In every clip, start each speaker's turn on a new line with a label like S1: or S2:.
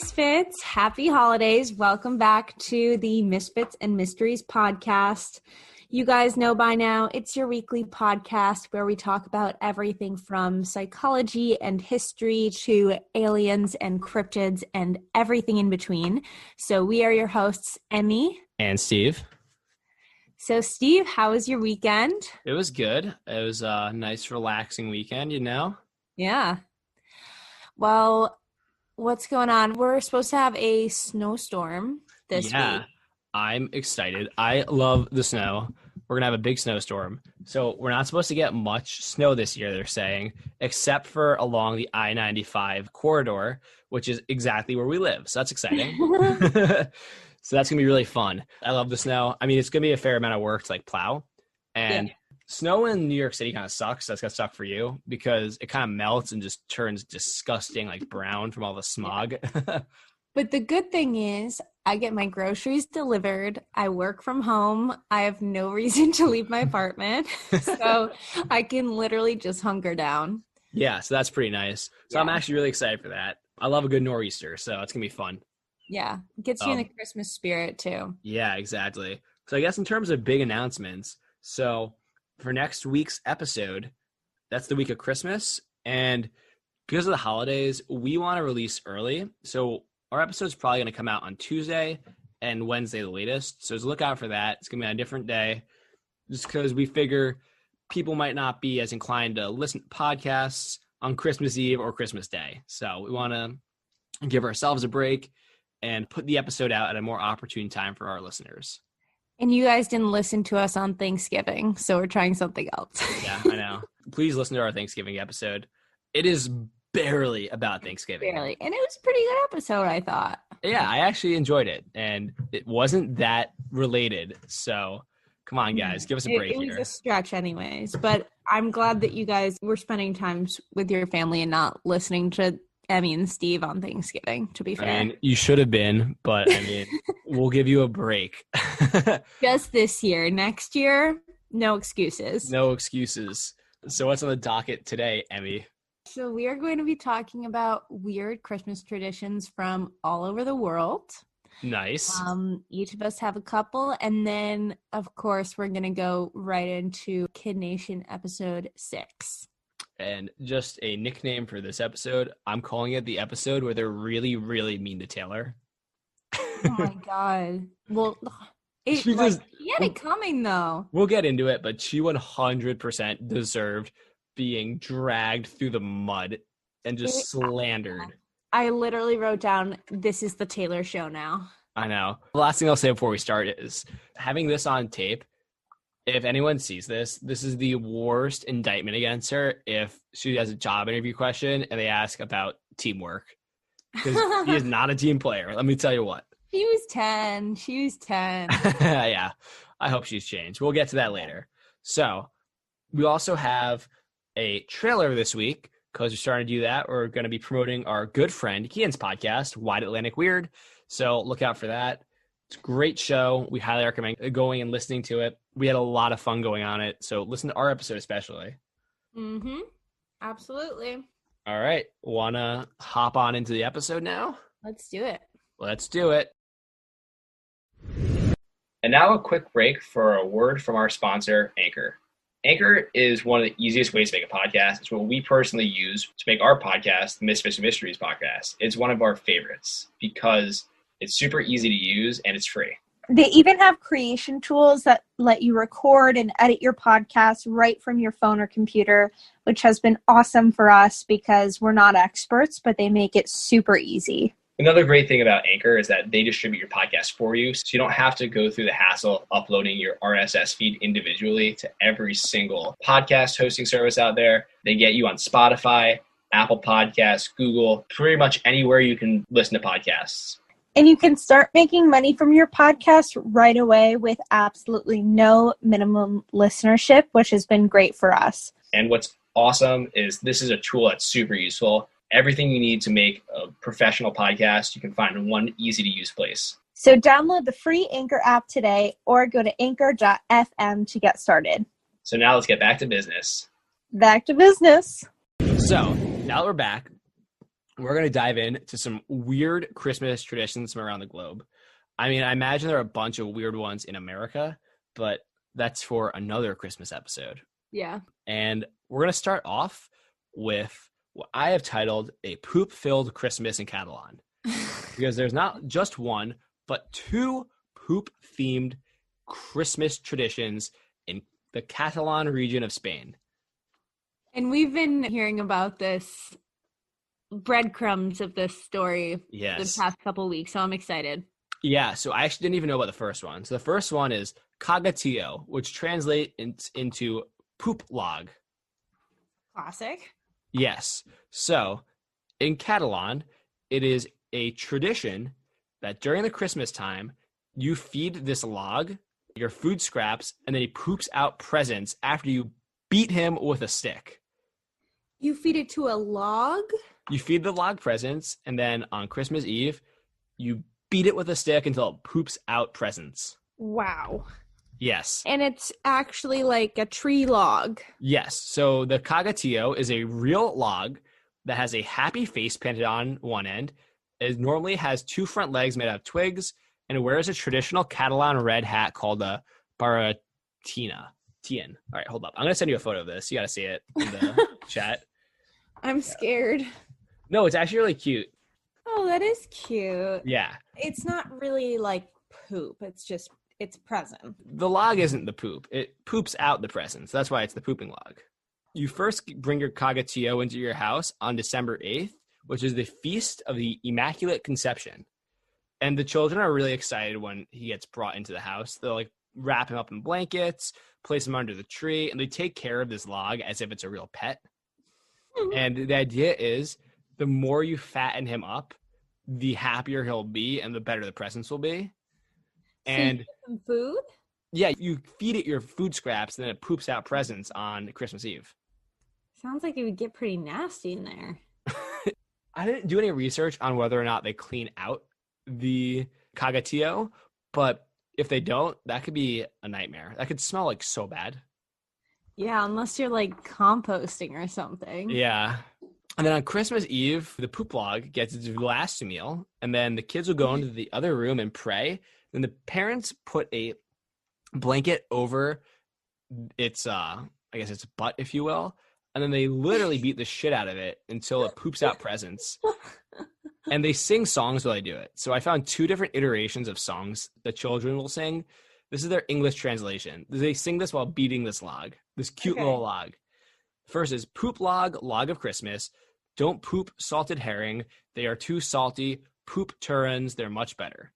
S1: Misfits. Happy holidays. Welcome back to the Misfits and Mysteries podcast. You guys know by now, it's your weekly podcast where we talk about everything from psychology and history to aliens and cryptids and everything in between. So we are your hosts, Emmy.
S2: And Steve.
S1: So Steve, how was your weekend?
S2: It was good. It was a nice, relaxing weekend, you know?
S1: Yeah. Well, what's going on? We're supposed to have a snowstorm this week.
S2: I'm excited. I love the snow. We're going to have a big snowstorm. So we're not supposed to get much snow this year, they're saying, except for along the I-95 corridor, which is exactly where we live. So that's exciting. So that's going to be really fun. I love the snow. I mean, it's going to be a fair amount of work to plow. And snow in New York City kind of sucks. That's going to suck for you because it kind of melts and just turns disgusting, brown from all the smog.
S1: Yeah. But the good thing is I get my groceries delivered. I work from home. I have no reason to leave my apartment. So I can literally just hunker down.
S2: Yeah, so that's pretty nice. So I'm actually really excited for that. I love a good nor'easter, so it's going to be fun.
S1: Yeah, it gets you in the Christmas spirit too.
S2: Yeah, exactly. So I guess in terms of big announcements, so for next week's episode, that's the week of Christmas. And because of the holidays, we want to release early. So our episode's probably going to come out on Tuesday and Wednesday the latest. So just look out for that. It's going to be on a different day just because we figure people might not be as inclined to listen to podcasts on Christmas Eve or Christmas Day. So we want to give ourselves a break and put the episode out at a more opportune time for our listeners.
S1: And you guys didn't listen to us on Thanksgiving, so we're trying something else.
S2: Yeah, I know. Please listen to our Thanksgiving episode. It is barely about Thanksgiving.
S1: Barely. And it was a pretty good episode, I thought.
S2: Yeah, I actually enjoyed it. And it wasn't that related. So come on, guys. Give us a break here.
S1: It was a stretch anyways. But I'm glad that you guys were spending time with your family and not listening to Emmy and Steve on Thanksgiving, to be fair.
S2: I mean, you should have been, but I mean, we'll give you a break.
S1: Just this year. Next year, no excuses.
S2: No excuses. So what's on the docket today, Emmy?
S1: So we are going to be talking about weird Christmas traditions from all over the world.
S2: Nice.
S1: Each of us have a couple. And then, of course, we're going to go right into Kid Nation episode 6.
S2: And just a nickname for this episode, I'm calling it the episode where they're really, really mean to Taylor.
S1: Oh my God. Well, he had it coming though.
S2: We'll get into it, but she 100% deserved being dragged through the mud and just slandered.
S1: I literally wrote down, this is the Taylor show now.
S2: I know. The last thing I'll say before we start is having this on tape. If anyone sees this, this is the worst indictment against her if she has a job interview question and they ask about teamwork. Because she is not a team player. Let me tell you what.
S1: She was 10.
S2: Yeah. I hope she's changed. We'll get to that later. So we also have a trailer this week because we're starting to do that. We're going to be promoting our good friend Kian's podcast, Wide Atlantic Weird. So look out for that. It's a great show. We highly recommend going and listening to it. We had a lot of fun going on it. So listen to our episode especially.
S1: Mm-hmm. Absolutely.
S2: All right. Want to hop on into the episode now?
S1: Let's do it.
S2: Let's do it. And now a quick break for a word from our sponsor, Anchor. Anchor is one of the easiest ways to make a podcast. It's what we personally use to make our podcast, the Misfits and Mysteries podcast. It's one of our favorites because it's super easy to use and it's free.
S3: They even have creation tools that let you record and edit your podcast right from your phone or computer, which has been awesome for us because we're not experts, but they make it super easy.
S2: Another great thing about Anchor is that they distribute your podcast for you, so you don't have to go through the hassle of uploading your RSS feed individually to every single podcast hosting service out there. They get you on Spotify, Apple Podcasts, Google, pretty much anywhere you can listen to podcasts.
S3: And you can start making money from your podcast right away with absolutely no minimum listenership, which has been great for us.
S2: And what's awesome is this is a tool that's super useful. Everything you need to make a professional podcast, you can find in one easy-to-use place.
S3: So download the free Anchor app today or go to anchor.fm to get started.
S2: So now let's get back to business.
S3: Back to business.
S2: So now that we're back, we're going to dive into some weird Christmas traditions from around the globe. I mean, I imagine there are a bunch of weird ones in America, but that's for another Christmas episode.
S1: Yeah.
S2: And we're going to start off with what I have titled a poop-filled Christmas in Catalan. Because there's not just one, but two poop-themed Christmas traditions in the Catalan region of Spain.
S1: And we've been hearing about this breadcrumbs of this story the past couple weeks, so I'm excited.
S2: Yeah, so I actually didn't even know about the first one. So the first one is cagatillo, which translates into poop log.
S1: Classic.
S2: Yes. So in Catalan, it is a tradition that during the Christmas time, you feed this log your food scraps, and then he poops out presents after you beat him with a stick.
S1: You feed it to a log?
S2: You feed the log presents, and then on Christmas Eve, you beat it with a stick until it poops out presents.
S1: Wow.
S2: Yes.
S1: And it's actually like a tree log.
S2: Yes. So the cagatillo is a real log that has a happy face painted on one end. It normally has two front legs made out of twigs, and it wears a traditional Catalan red hat called a baratina. All right, hold up. I'm going to send you a photo of this. You got to see it in the chat.
S1: I'm scared.
S2: No, it's actually really cute.
S1: Oh, that is cute.
S2: Yeah.
S1: It's not really like poop. It's present.
S2: The log isn't the poop. It poops out the presents. That's why it's the pooping log. You first bring your cagatillo into your house on December 8th, which is the Feast of the Immaculate Conception. And the children are really excited when he gets brought into the house. They'll like wrap him up in blankets, place him under the tree, and they take care of this log as if it's a real pet. And the idea is the more you fatten him up, the happier he'll be and the better the presents will be. And
S1: so you give him food?
S2: Yeah, you feed it your food scraps and then it poops out presents on Christmas Eve.
S1: Sounds like it would get pretty nasty in there.
S2: I didn't do any research on whether or not they clean out the cagatillo, but if they don't, that could be a nightmare. That could smell like so bad.
S1: Yeah, unless you're like composting or something.
S2: Yeah. And then on Christmas Eve, the poop log gets its last meal, and then the kids will go into the other room and pray. Then the parents put a blanket over its, I guess its butt, if you will, and then they literally beat the shit out of it until it poops out presents. And they sing songs while they do it. So I found two different iterations of songs the children will sing. This is their English translation. They sing this while beating this log, this cute little log. First is poop log, log of Christmas. Don't poop salted herring. They are too salty. Poop turns. They're much better.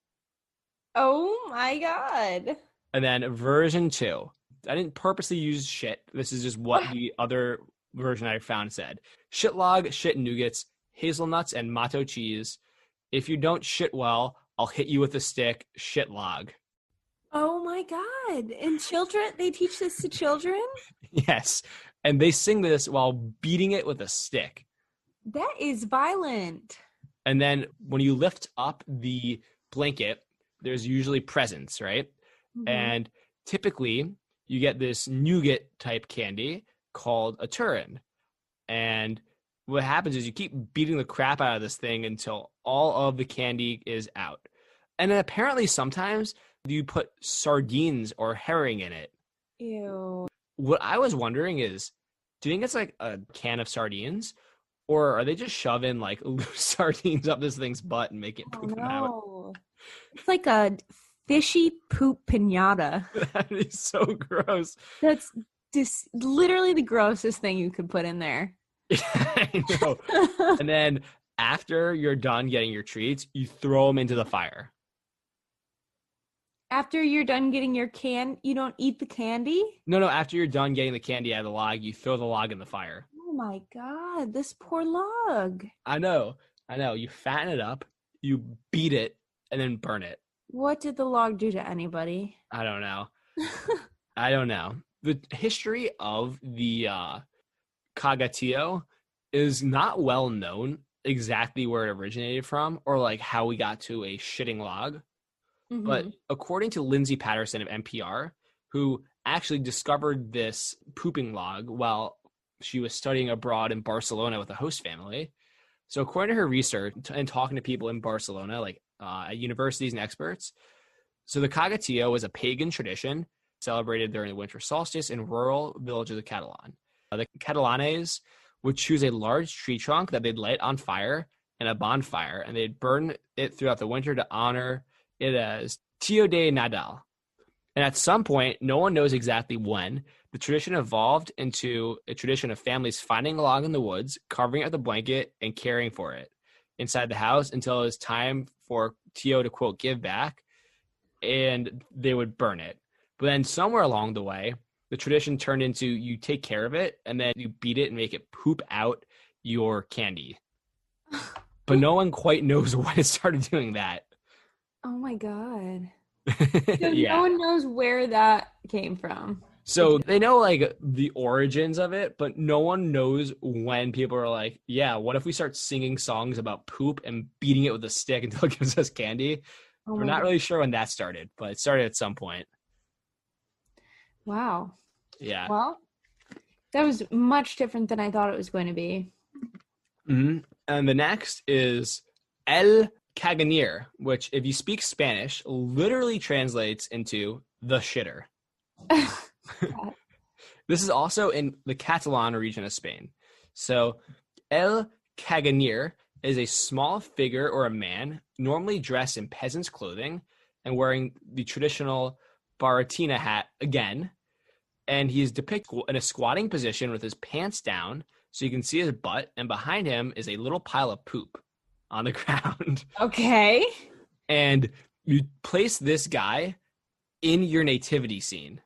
S1: Oh my God.
S2: And then version 2. I didn't purposely use shit. This is just what the other version I found said. Shit log, shit nougats, hazelnuts, and matto cheese. If you don't shit well, I'll hit you with a stick. Shit log.
S1: Oh my God. And children, they teach this to children?
S2: Yes. And they sing this while beating it with a stick.
S1: That is violent.
S2: And then when you lift up the blanket, there's usually presents, right? Mm-hmm. And typically you get this nougat type candy called a turin. And what happens is you keep beating the crap out of this thing until all of the candy is out. And then apparently sometimes you put sardines or herring in it.
S1: Ew.
S2: What I was wondering is, do you think it's like a can of sardines? Or are they just shoving like loose sardines up this thing's butt and make it poop them out?
S1: It's like a fishy poop piñata.
S2: That is so gross.
S1: That's just literally the grossest thing you could put in there.
S2: I know. And then after you're done getting your treats, you throw them into the fire.
S1: After you're done getting your you don't eat the candy?
S2: No, after you're done getting the candy out of the log, you throw the log in the fire.
S1: Oh my God, this poor log.
S2: I know. You fatten it up, you beat it, and then burn it.
S1: What did the log do to anybody?
S2: I don't know. The history of the cagatillo is not well known exactly where it originated from or like how we got to a shitting log. Mm-hmm. But according to Lindsay Patterson of NPR, who actually discovered this pooping log while she was studying abroad in Barcelona with a host family, So according to her research and talking to people in Barcelona, like at universities and experts, so the Cagatillo was a pagan tradition celebrated during the winter solstice in rural villages of Catalan. The Catalanes would choose a large tree trunk that they'd light on fire in a bonfire, and they'd burn it throughout the winter to honor it as Tio de Nadal. And at some point, no one knows exactly when, the tradition evolved into a tradition of families finding a log in the woods, covering it with a blanket, and caring for it inside the house until it was time for Tio to, quote, give back, and they would burn it. But then somewhere along the way, the tradition turned into you take care of it, and then you beat it and make it poop out your candy. But no one quite knows when it started doing that.
S1: Oh my God.
S2: Yeah.
S1: No one knows where that came from.
S2: So they know like the origins of it, but no one knows when people are like, yeah, what if we start singing songs about poop and beating it with a stick until it gives us candy?
S1: Oh
S2: We're
S1: my
S2: not
S1: God.
S2: really sure when that started, but it started at some point.
S1: Wow.
S2: Yeah.
S1: Well, that was much different than I thought it was going to be.
S2: Mm-hmm. And the next is El Caganer, which, if you speak Spanish, literally translates into the shitter. This is also in the Catalan region of Spain. So El Caganer is a small figure or a man, normally dressed in peasant's clothing and wearing the traditional baratina hat again. And he's depicted in a squatting position with his pants down so you can see his butt, and behind him is a little pile of poop on the ground.
S1: Okay.
S2: And you place this guy in your nativity scene.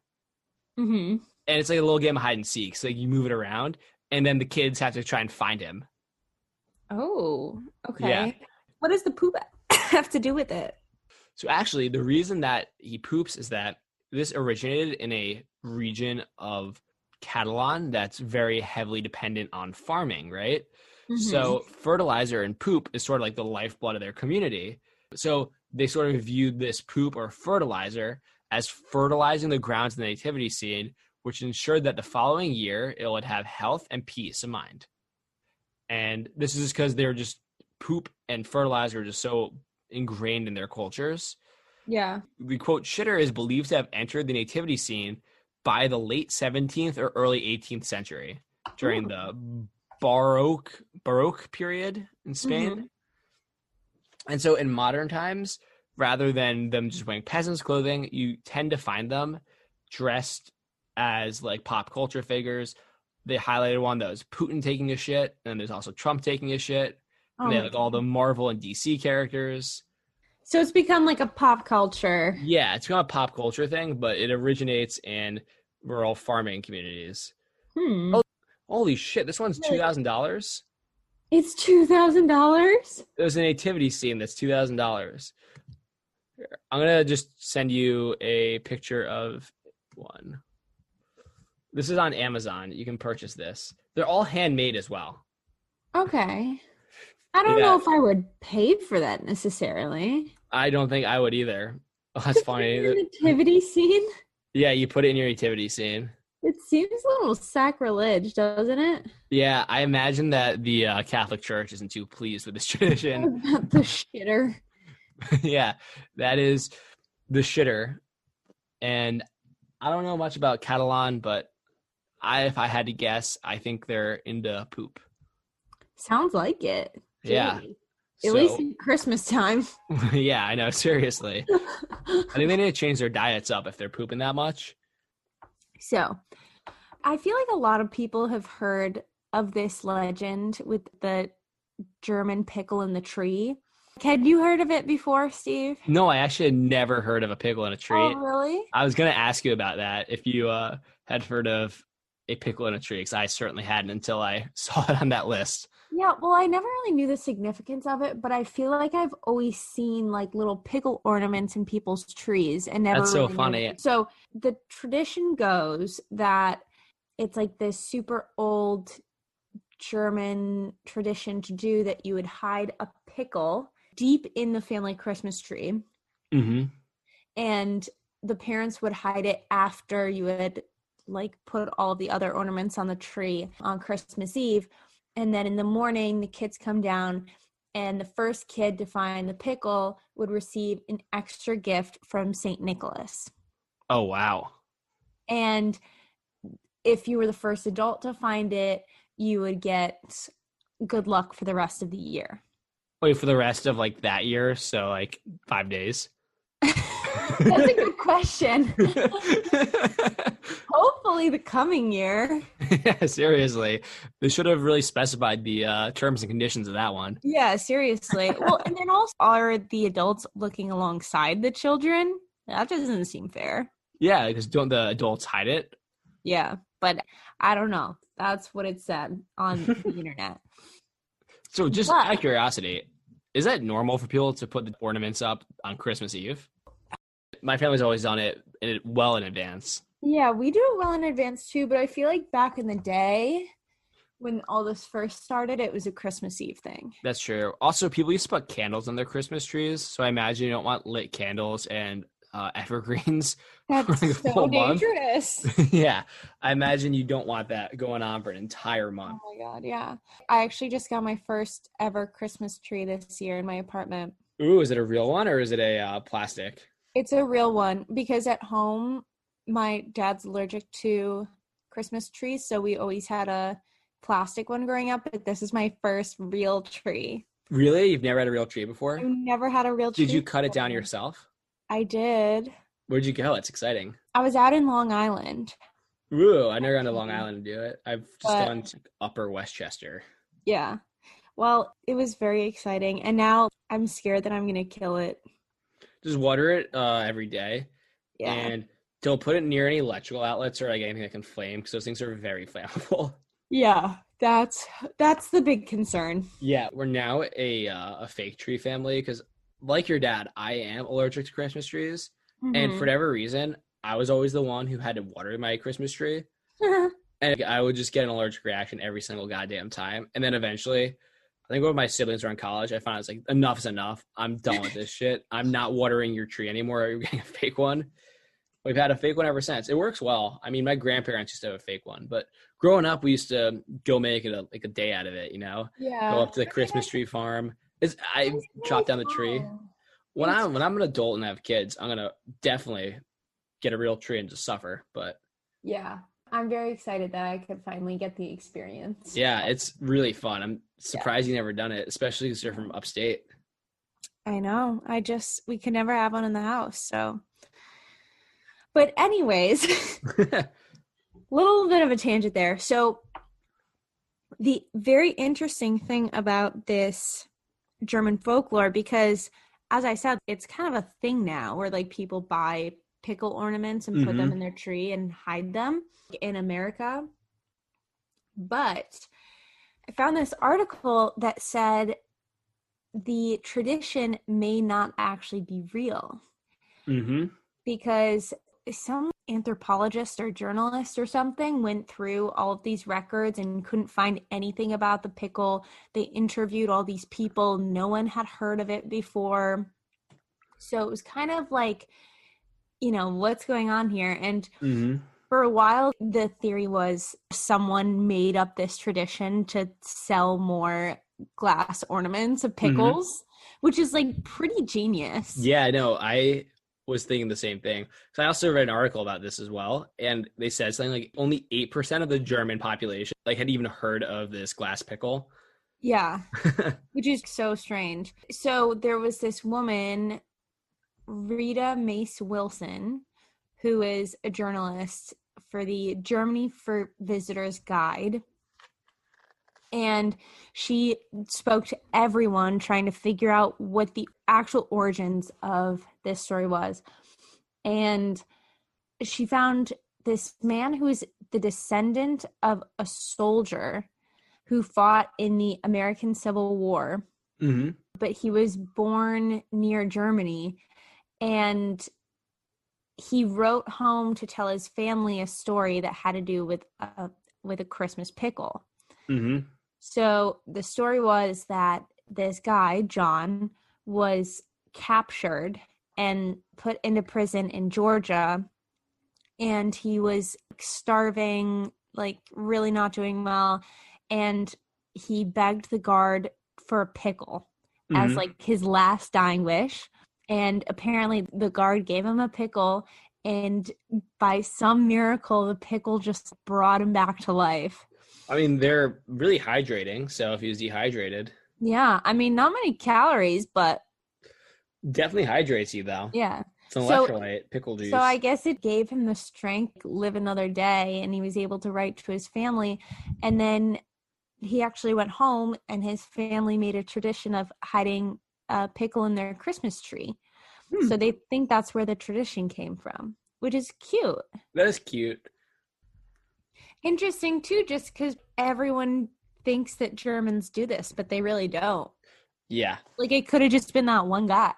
S1: Mm-hmm.
S2: And it's like a little game of hide and seek. So like you move it around, and then the kids have to try and find him.
S1: Oh, okay.
S2: Yeah.
S1: What does the poop have to do with it?
S2: So actually, the reason that he poops is that this originated in a region of Catalan that's very heavily dependent on farming, right?
S1: Mm-hmm.
S2: So fertilizer and poop is sort of like the lifeblood of their community. So they sort of viewed this poop or fertilizer as fertilizing the grounds in the nativity scene, which ensured that the following year it would have health and peace of mind. And this is just because they're just poop and fertilizer are just so ingrained in their cultures.
S1: Yeah.
S2: The quote shitter is believed to have entered the nativity scene by the late 17th or early 18th century during the Baroque period in Spain.
S1: Mm-hmm.
S2: And so in modern times, rather than them just wearing peasants' clothing, you tend to find them dressed as like pop culture figures. They highlighted one that was Putin taking a shit, and there's also Trump taking a shit. And they have like all the Marvel and DC characters.
S1: So it's become like a pop culture.
S2: Yeah, it's become a pop culture thing, but it originates in rural farming communities.
S1: Hmm.
S2: Oh, holy shit, this one's $2,000.
S1: It's $2,000?
S2: There's a nativity scene that's $2,000. I'm going to just send you a picture of one. This is on Amazon. You can purchase this. They're all handmade as well.
S1: Okay. I don't know if I would pay for that necessarily.
S2: I don't think I would either. Oh, that's funny.
S1: Nativity scene?
S2: Yeah, you put it in your nativity scene.
S1: It seems a little sacrilege, doesn't it?
S2: Yeah, I imagine that the Catholic Church isn't too pleased with this tradition.
S1: About the shitter.
S2: Yeah, that is the shitter. And I don't know much about Catalan, but if I had to guess, I think they're into poop.
S1: Sounds like it.
S2: Yeah.
S1: At least in Christmas time.
S2: Yeah, I know. Seriously. I think they need to change their diets up if they're pooping that much.
S1: So, I feel like a lot of people have heard of this legend with the German pickle in the tree. Had you heard of it before, Steve?
S2: No, I actually had never heard of a pickle in a tree.
S1: Oh, really?
S2: I was going to ask you about that, if you had heard of a pickle in a tree, because I certainly hadn't until I saw it on that list.
S1: Yeah, well, I never really knew the significance of it, but I feel like I've always seen like little pickle ornaments in people's trees and never.
S2: That's so
S1: really
S2: funny.
S1: knew. So the tradition goes that it's like this super old German tradition to do that you would hide a pickle deep in the family Christmas tree.
S2: Mm-hmm.
S1: And the parents would hide it after you had like put all the other ornaments on the tree on Christmas Eve. And then in the morning, the kids come down, and the first kid to find the pickle would receive an extra gift from St. Nicholas.
S2: Oh, wow.
S1: And if you were the first adult to find it, you would get good luck for the rest of the year.
S2: Wait, for the rest of like that year? So like 5 days?
S1: That's a good question. Hopefully the coming year.
S2: Yeah, seriously. They should have really specified the terms and conditions of that one.
S1: Yeah, seriously. Well, and then also, are the adults looking alongside the children? That doesn't seem fair.
S2: Yeah, because don't the adults hide it?
S1: Yeah, but I don't know. That's what it said on the internet.
S2: So just out of curiosity, is that normal for people to put the ornaments up on Christmas Eve? My family's always done it well in advance.
S1: Yeah, we do it well in advance too, but I feel like back in the day when all this first started, it was a Christmas Eve thing.
S2: That's true. Also, people used to put candles on their Christmas trees, so I imagine you don't want lit candles and evergreens.
S1: That's
S2: for like a
S1: so
S2: full month.
S1: dangerous.
S2: Yeah, I imagine you don't want that going on for an entire month.
S1: Oh my God, yeah. I actually just got my first ever Christmas tree this year in my apartment.
S2: Ooh, is it a real one or is it a plastic?
S1: It's a real one because at home, my dad's allergic to Christmas trees, so we always had a plastic one growing up, but this is my first real tree.
S2: Really? You've never had a real tree before?
S1: I've never had a real tree.
S2: Did you cut it down
S1: before.
S2: yourself?
S1: I did.
S2: Where'd you go? It's exciting.
S1: I was out in Long Island.
S2: Ooh, I've never gone to Long Island to do it. I've just gone to Upper Westchester.
S1: Yeah. Well, it was very exciting, and now I'm scared that I'm going to kill it.
S2: Just water it every day.
S1: Yeah.
S2: And don't put it near any electrical outlets or like anything that can flame because those things are very flammable.
S1: Yeah, that's the big concern.
S2: Yeah, we're now a fake tree family because, like your dad, I am allergic to Christmas trees, and for whatever reason, I was always the one who had to water my Christmas tree, and I would just get an allergic reaction every single goddamn time. And then eventually, I think when my siblings were in college, I found it's like enough's enough. I'm done with this shit. I'm not watering your tree anymore. You're getting a fake one. We've had a fake one ever since. It works well. I mean, my grandparents used to have a fake one, but growing up, we used to go make it a day out of it, you know?
S1: Yeah.
S2: Go up to the Christmas tree farm. I chop down the tree. When I'm an adult and have kids, I'm gonna definitely get a real tree and just suffer. But
S1: yeah, I'm very excited that I could finally get the experience.
S2: yeah, it's really fun. I'm surprised you've never done it, especially because you're from upstate.
S1: I know. We could never have one in the house, so. But anyways, little bit of a tangent there. So the very interesting thing about this German folklore, because as I said, it's kind of a thing now where like people buy pickle ornaments and put them in their tree and hide them in America. But I found this article that said the tradition may not actually be real. Because some anthropologist or journalist or something went through all of these records and couldn't find anything about the pickle. They interviewed all these people. No one had heard of it before. So it was kind of like, you know, what's going on here? And for a while, the theory was someone made up this tradition to sell more glass ornaments of pickles, which is like pretty genius.
S2: Yeah, no, I was thinking the same thing. So I also read an article about this as well, and they said something like only 8% of the German population like had even heard of this glass pickle.
S1: Yeah, which is so strange. So there was this woman, Rita Mace Wilson, who is a journalist for the Germany for Visitors Guide. And she spoke to everyone trying to figure out what the actual origins of this story was. And she found this man who is the descendant of a soldier who fought in the American Civil War. But he was born near Germany. And he wrote home to tell his family a story that had to do with a Christmas pickle. So the story was that this guy, John, was captured and put into prison in Georgia, and he was starving, like really not doing well. And he begged the guard for a pickle as like his last dying wish. And apparently the guard gave him a pickle, and by some miracle, the pickle just brought him back to life.
S2: I mean, they're really hydrating, so if he was dehydrated.
S1: Yeah, I mean, not many calories, but
S2: Definitely hydrates you, though.
S1: yeah.
S2: It's an electrolyte, pickle juice.
S1: So I guess it gave him the strength to live another day, and he was able to write to his family. And then he actually went home, and his family made a tradition of hiding a pickle in their Christmas tree. So they think that's where the tradition came from, which is cute.
S2: That is cute.
S1: Interesting, too, just because everyone thinks that Germans do this, but they really don't.
S2: Yeah.
S1: Like, it could have just been that one guy.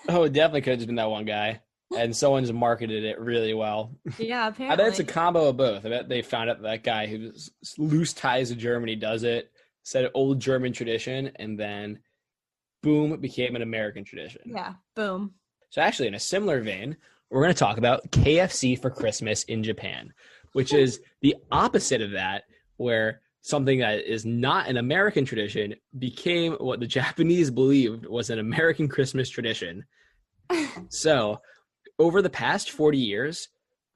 S2: Oh, it definitely could have just been that one guy. And someone's marketed it really well.
S1: Yeah, apparently.
S2: I bet it's a combo of both. I bet they found out that guy who's loose ties to Germany does it, said old German tradition, and then boom, it became an American tradition.
S1: Yeah, boom.
S2: So actually, in a similar vein, we're going to talk about KFC for Christmas in Japan, which is the opposite of that, where something that is not an American tradition became what the Japanese believed was an American Christmas tradition. So over the past 40 years,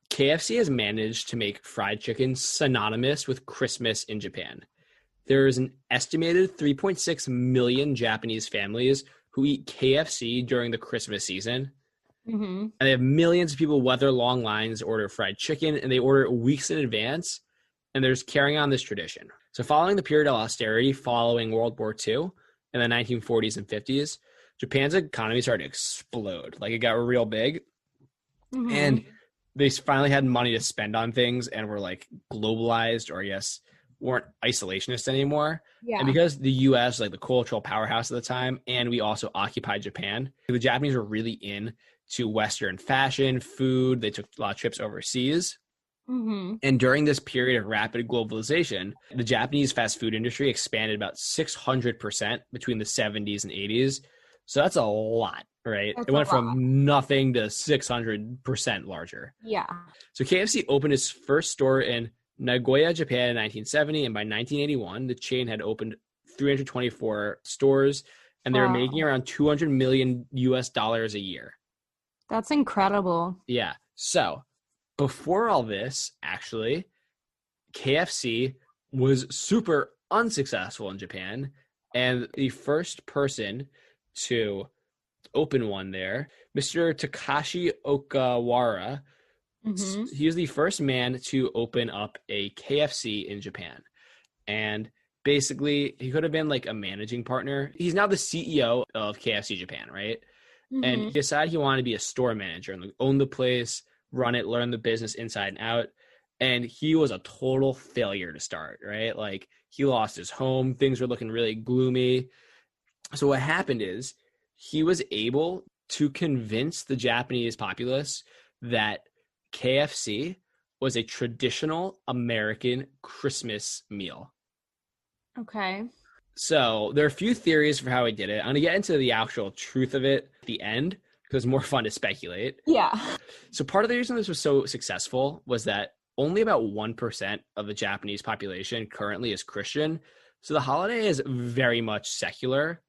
S2: KFC has managed to make fried chicken synonymous with Christmas in Japan. There is an estimated 3.6 million Japanese families who eat KFC during the Christmas season. And they have millions of people weather long lines to order fried chicken, and they order it weeks in advance, and they're just carrying on this tradition. So following the period of austerity following World War II in the 1940s and 50s, Japan's economy started to explode. Like, it got real big. And they finally had money to spend on things and were like globalized, or I guess weren't isolationist anymore.
S1: Yeah.
S2: And because the US, like the cultural powerhouse at the time, and we also occupied Japan, the Japanese were really in to Western fashion, food. They took a lot of trips overseas. And during this period of rapid globalization, the Japanese fast food industry expanded about 600% between the 70s and 80s. So that's a lot, right? It went from nothing to 600% larger.
S1: Yeah.
S2: So KFC opened its first store in Nagoya, Japan in 1970. And by 1981, the chain had opened 324 stores, and they were making around $200 million a year.
S1: That's incredible.
S2: Yeah. So before all this, actually, KFC was super unsuccessful in Japan. And the first person to open one there, Mr. Takashi Okawara, he was the first man to open up a KFC in Japan. And basically, he could have been like a managing partner. He's now the CEO of KFC Japan, right? And he decided he wanted to be a store manager and like own the place, run it, learn the business inside and out. And he was a total failure to start, right? Like, he lost his home. Things were looking really gloomy. So what happened is he was able to convince the Japanese populace that KFC was a traditional American Christmas meal.
S1: Okay.
S2: So there are a few theories for how he did it. I'm going to get into the actual truth of it at the end because it's more fun to speculate.
S1: Yeah.
S2: So part of the reason this was so successful was that only about 1% of the Japanese population currently is Christian. So the holiday is very much secular.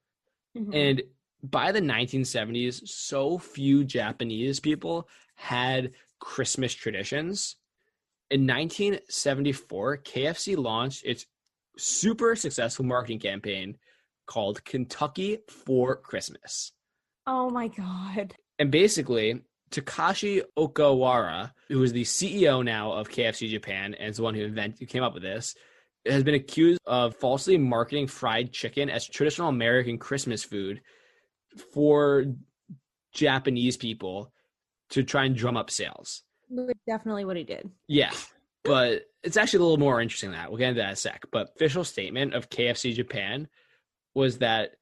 S2: And by the 1970s, so few Japanese people had Christmas traditions. In 1974, KFC launched its super successful marketing campaign called Kentucky for Christmas.
S1: Oh my God.
S2: And basically, Takashi Okawara, who is the CEO now of KFC Japan and is the one who came up with this, has been accused of falsely marketing fried chicken as traditional American Christmas food for Japanese people to try and drum up sales.
S1: Definitely what he did.
S2: Yeah, but it's actually a little more interesting than that. We'll get into that in a sec. But official statement of KFC Japan was that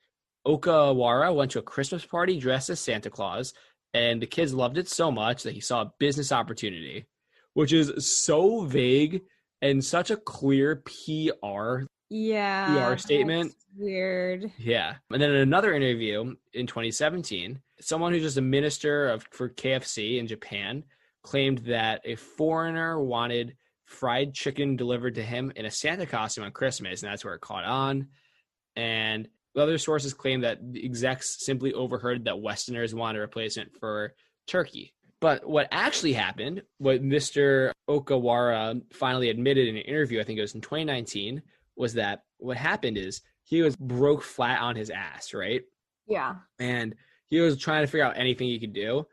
S2: Okawara went to a Christmas party dressed as Santa Claus, and the kids loved it so much that he saw a business opportunity, which is so vague and such a clear PR statement.
S1: Weird.
S2: Yeah. And then in another interview in 2017, someone who's just a minister for KFC in Japan claimed that a foreigner wanted fried chicken delivered to him in a Santa costume on Christmas, and that's where it caught on. And other sources claim that the execs simply overheard that Westerners wanted a replacement for turkey. But what actually happened, what Mr. Okawara finally admitted in an interview, I think it was in 2019, was that what happened is he was broke flat on his ass, right?
S1: Yeah.
S2: And he was trying to figure out anything he could do.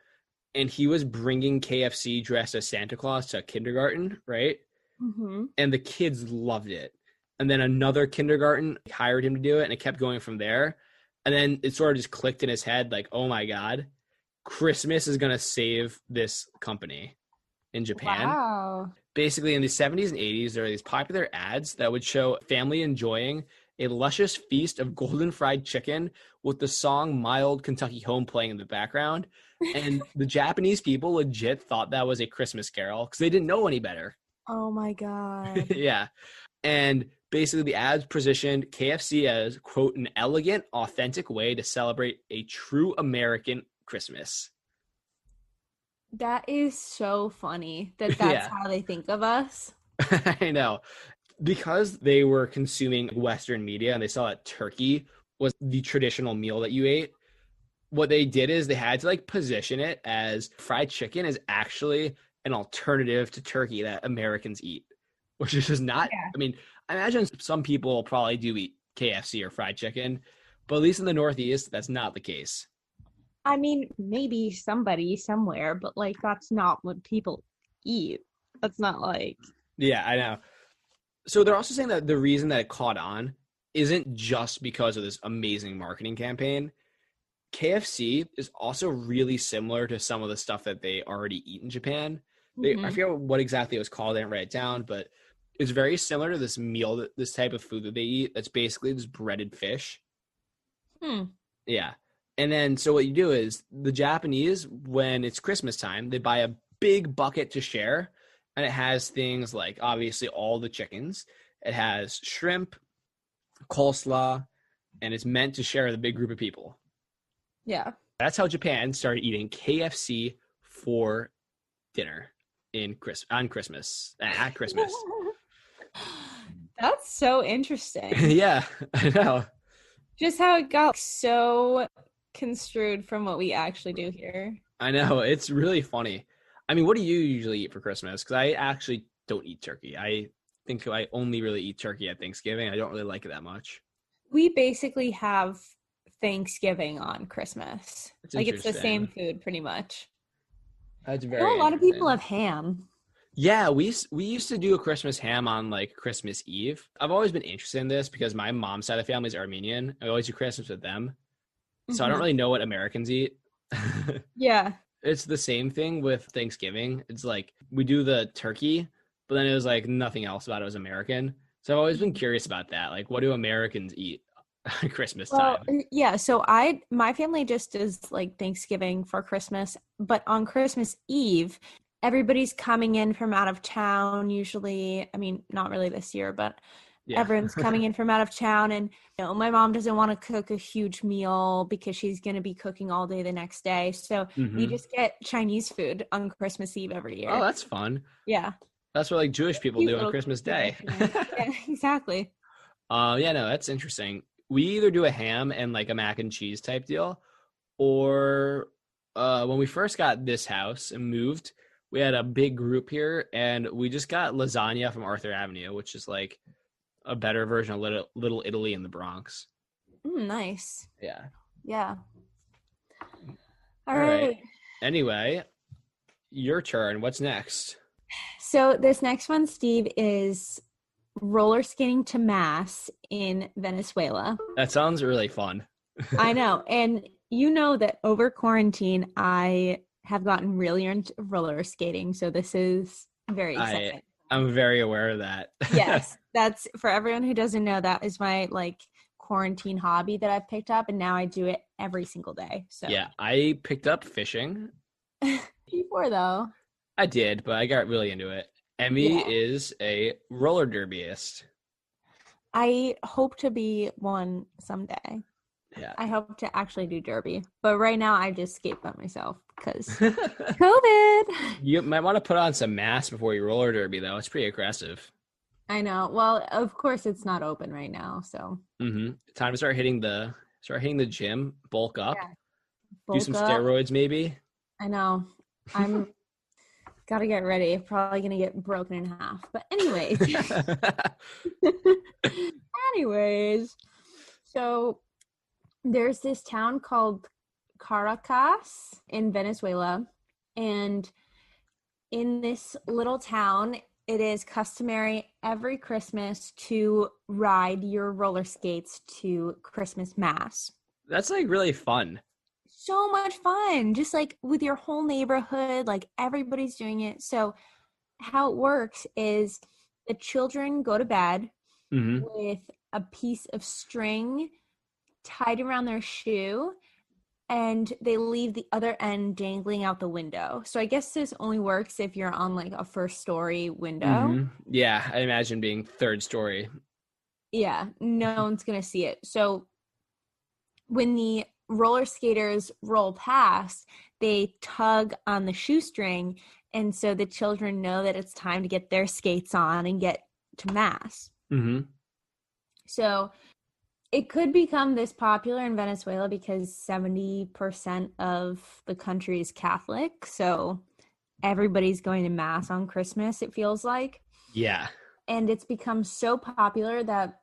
S2: And he was bringing KFC dressed as Santa Claus to kindergarten, right?
S1: Mm-hmm.
S2: And the kids loved it. And then another kindergarten hired him to do it, and it kept going from there. And then it sort of just clicked in his head, like, oh my God, Christmas is going to save this company in Japan.
S1: Wow.
S2: Basically, in the 70s and 80s, there were these popular ads that would show family enjoying a luscious feast of golden fried chicken with the song My Old Kentucky Home playing in the background. And the Japanese people legit thought that was a Christmas carol because they didn't know any better.
S1: Oh my God.
S2: Yeah. And basically the ads positioned KFC as, quote, an elegant, authentic way to celebrate a true American Christmas.
S1: That is so funny that that's how they think of us.
S2: I know. Because they were consuming Western media and they saw that turkey was the traditional meal that you ate, what they did is they had to like position it as fried chicken is actually an alternative to turkey that Americans eat, which is just not, I mean, I imagine some people probably do eat KFC or fried chicken, but at least in the Northeast, that's not the case.
S1: I mean, maybe somebody somewhere, but like that's not what people eat. That's not like.
S2: Yeah, I know. So they're also saying that the reason that it caught on isn't just because of this amazing marketing campaign. KFC is also really similar to some of the stuff that they already eat in Japan. I forget what exactly it was called. I didn't write it down, but it's very similar to this meal, this type of food that they eat. That's basically just breaded fish. Yeah. And then, so what you do is the Japanese, when it's Christmas time, they buy a big bucket to share. And it has things like, obviously, all the chickens. It has shrimp, coleslaw, and it's meant to share with a big group of people.
S1: Yeah.
S2: That's how Japan started eating KFC for dinner at Christmas.
S1: That's so interesting.
S2: Yeah, I know.
S1: Just how it got so construed from what we actually do here.
S2: I know. It's really funny. I mean, what do you usually eat for Christmas? Because I actually don't eat turkey. I think I only really eat turkey at Thanksgiving. I don't really like it that much.
S1: We basically have Thanksgiving on Christmas. Like it's the same food pretty much.
S2: That's very.
S1: A lot of people have ham.
S2: Yeah, we used to do a Christmas ham on like Christmas Eve. I've always been interested in this because my mom's side of the family is Armenian. I always do Christmas with them. So I don't really know what Americans eat.
S1: Yeah.
S2: It's the same thing with Thanksgiving. It's like we do the turkey, but then it was like nothing else about it was American. So I've always been curious about that. Like, what do Americans eat at Christmas time?
S1: Yeah, so my family just does like Thanksgiving for Christmas, but on Christmas Eve, everybody's coming in from out of town usually. I mean, not really this year, but everyone's coming in from out of town, and my mom doesn't want to cook a huge meal because she's going to be cooking all day the next day. So we just get Chinese food on Christmas Eve every year.
S2: Oh, that's fun.
S1: Yeah.
S2: That's what like Jewish people do on Christmas Day.
S1: Yeah, exactly.
S2: Yeah, no, that's interesting. We either do a ham and like a mac and cheese type deal, or when we first got this house and moved, we had a big group here and we just got lasagna from Arthur Avenue, which is like a better version of Little Italy in the Bronx.
S1: Nice.
S2: Yeah.
S1: Yeah. All right.
S2: Anyway, your turn. What's next?
S1: So this next one, Steve, is roller skating to Mass in Venezuela.
S2: That sounds really fun.
S1: I know. And you know that over quarantine, I have gotten really into roller skating. So this is very exciting.
S2: I'm very aware of that.
S1: Yes. That's, for everyone who doesn't know, that is my like quarantine hobby that I've picked up, and now I do it every single day. So
S2: yeah, I picked up fishing.
S1: Before though.
S2: I did, but I got really into it. Emmy is a roller derbyist.
S1: I hope to be one someday.
S2: Yeah.
S1: I hope to actually do derby. But right now I just skate by myself because COVID. it.
S2: You might want to put on some masks before you roller derby, though. It's pretty aggressive.
S1: I know. Well, of course it's not open right now, so.
S2: Time to start hitting the gym, bulk up,
S1: Yeah.
S2: do some
S1: Bulk up.
S2: steroids maybe.
S1: I know. I'm gotta get ready. Probably gonna get broken in half. But anyways, so there's this town called Caracas in Venezuela, and in this little town, it is customary every Christmas to ride your roller skates to Christmas mass.
S2: That's like really fun.
S1: So much fun, just like with your whole neighborhood, like everybody's doing it. So how it works is the children go to bed with a piece of string tied around their shoe, and they leave the other end dangling out the window. So I guess this only works if you're on like a first story window.
S2: Yeah, I imagine being third story.
S1: Yeah, no one's gonna see it. So when the roller skaters roll past, they tug on the shoestring, and so the children know that it's time to get their skates on and get to mass. So it could become this popular in Venezuela because 70% of the country is Catholic, so everybody's going to mass on Christmas, it feels like.
S2: Yeah.
S1: And it's become so popular that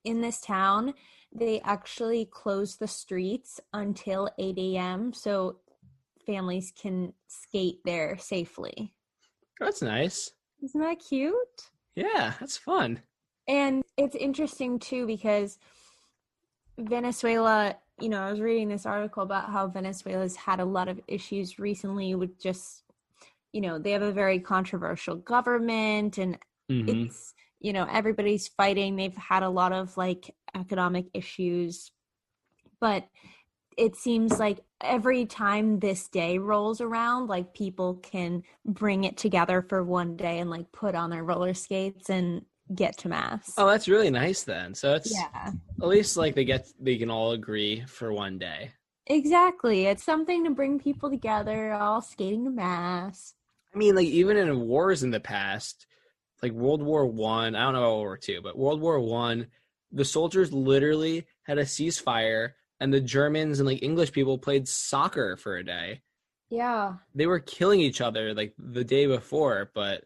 S1: in this town, they actually close the streets until 8 a.m. so families can skate there safely.
S2: That's nice.
S1: Isn't that cute?
S2: Yeah, that's fun.
S1: And it's interesting too because Venezuela, you know, I was reading this article about how Venezuela's had a lot of issues recently with just, you know, they have a very controversial government, and it's, you know, everybody's fighting. They've had a lot of like economic issues, but it seems like every time this day rolls around, like people can bring it together for one day and like put on their roller skates and get to mass.
S2: Oh, that's really nice then. So it's at least like they can all agree for one day.
S1: Exactly. It's something to bring people together, all skating to mass.
S2: I mean, like even in wars in the past, like World War I don't know about World War II, but World War I, the soldiers literally had a ceasefire, and the Germans and like English people played soccer for a day.
S1: Yeah.
S2: They were killing each other like the day before, but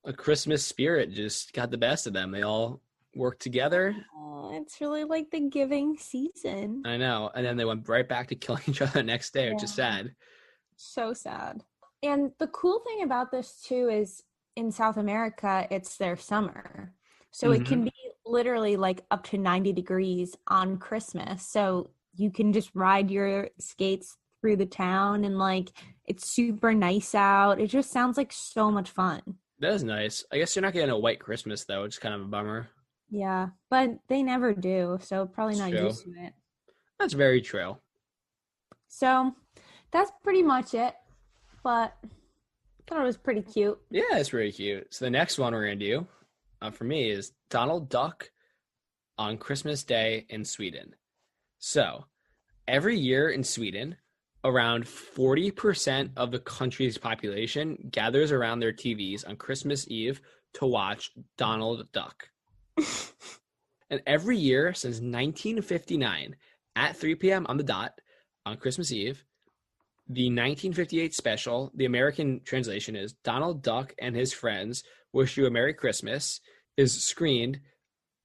S2: a Christmas spirit just got the best of them. They all worked together.
S1: Oh, it's really like the giving season.
S2: I know. And then they went right back to killing each other the next day, which is sad.
S1: So sad. And the cool thing about this too is in South America, it's their summer. So it can be literally like up to 90 degrees on Christmas. So you can just ride your skates through the town, and like it's super nice out. It just sounds like so much fun.
S2: That is nice. I guess you're not getting a white Christmas though, which is kind of a bummer.
S1: Yeah, but they never do, so probably not used to it.
S2: That's very true.
S1: So that's pretty much it, but I thought it was pretty cute.
S2: Yeah, it's really cute. So the next one we're going to do for me is Donald Duck on Christmas Day in Sweden. So every year in Sweden, around 40% of the country's population gathers around their TVs on Christmas Eve to watch Donald Duck. And every year since 1959, at 3 p.m. on the dot on Christmas Eve, the 1958 special, the American translation is Donald Duck and His Friends Wish You a Merry Christmas, is screened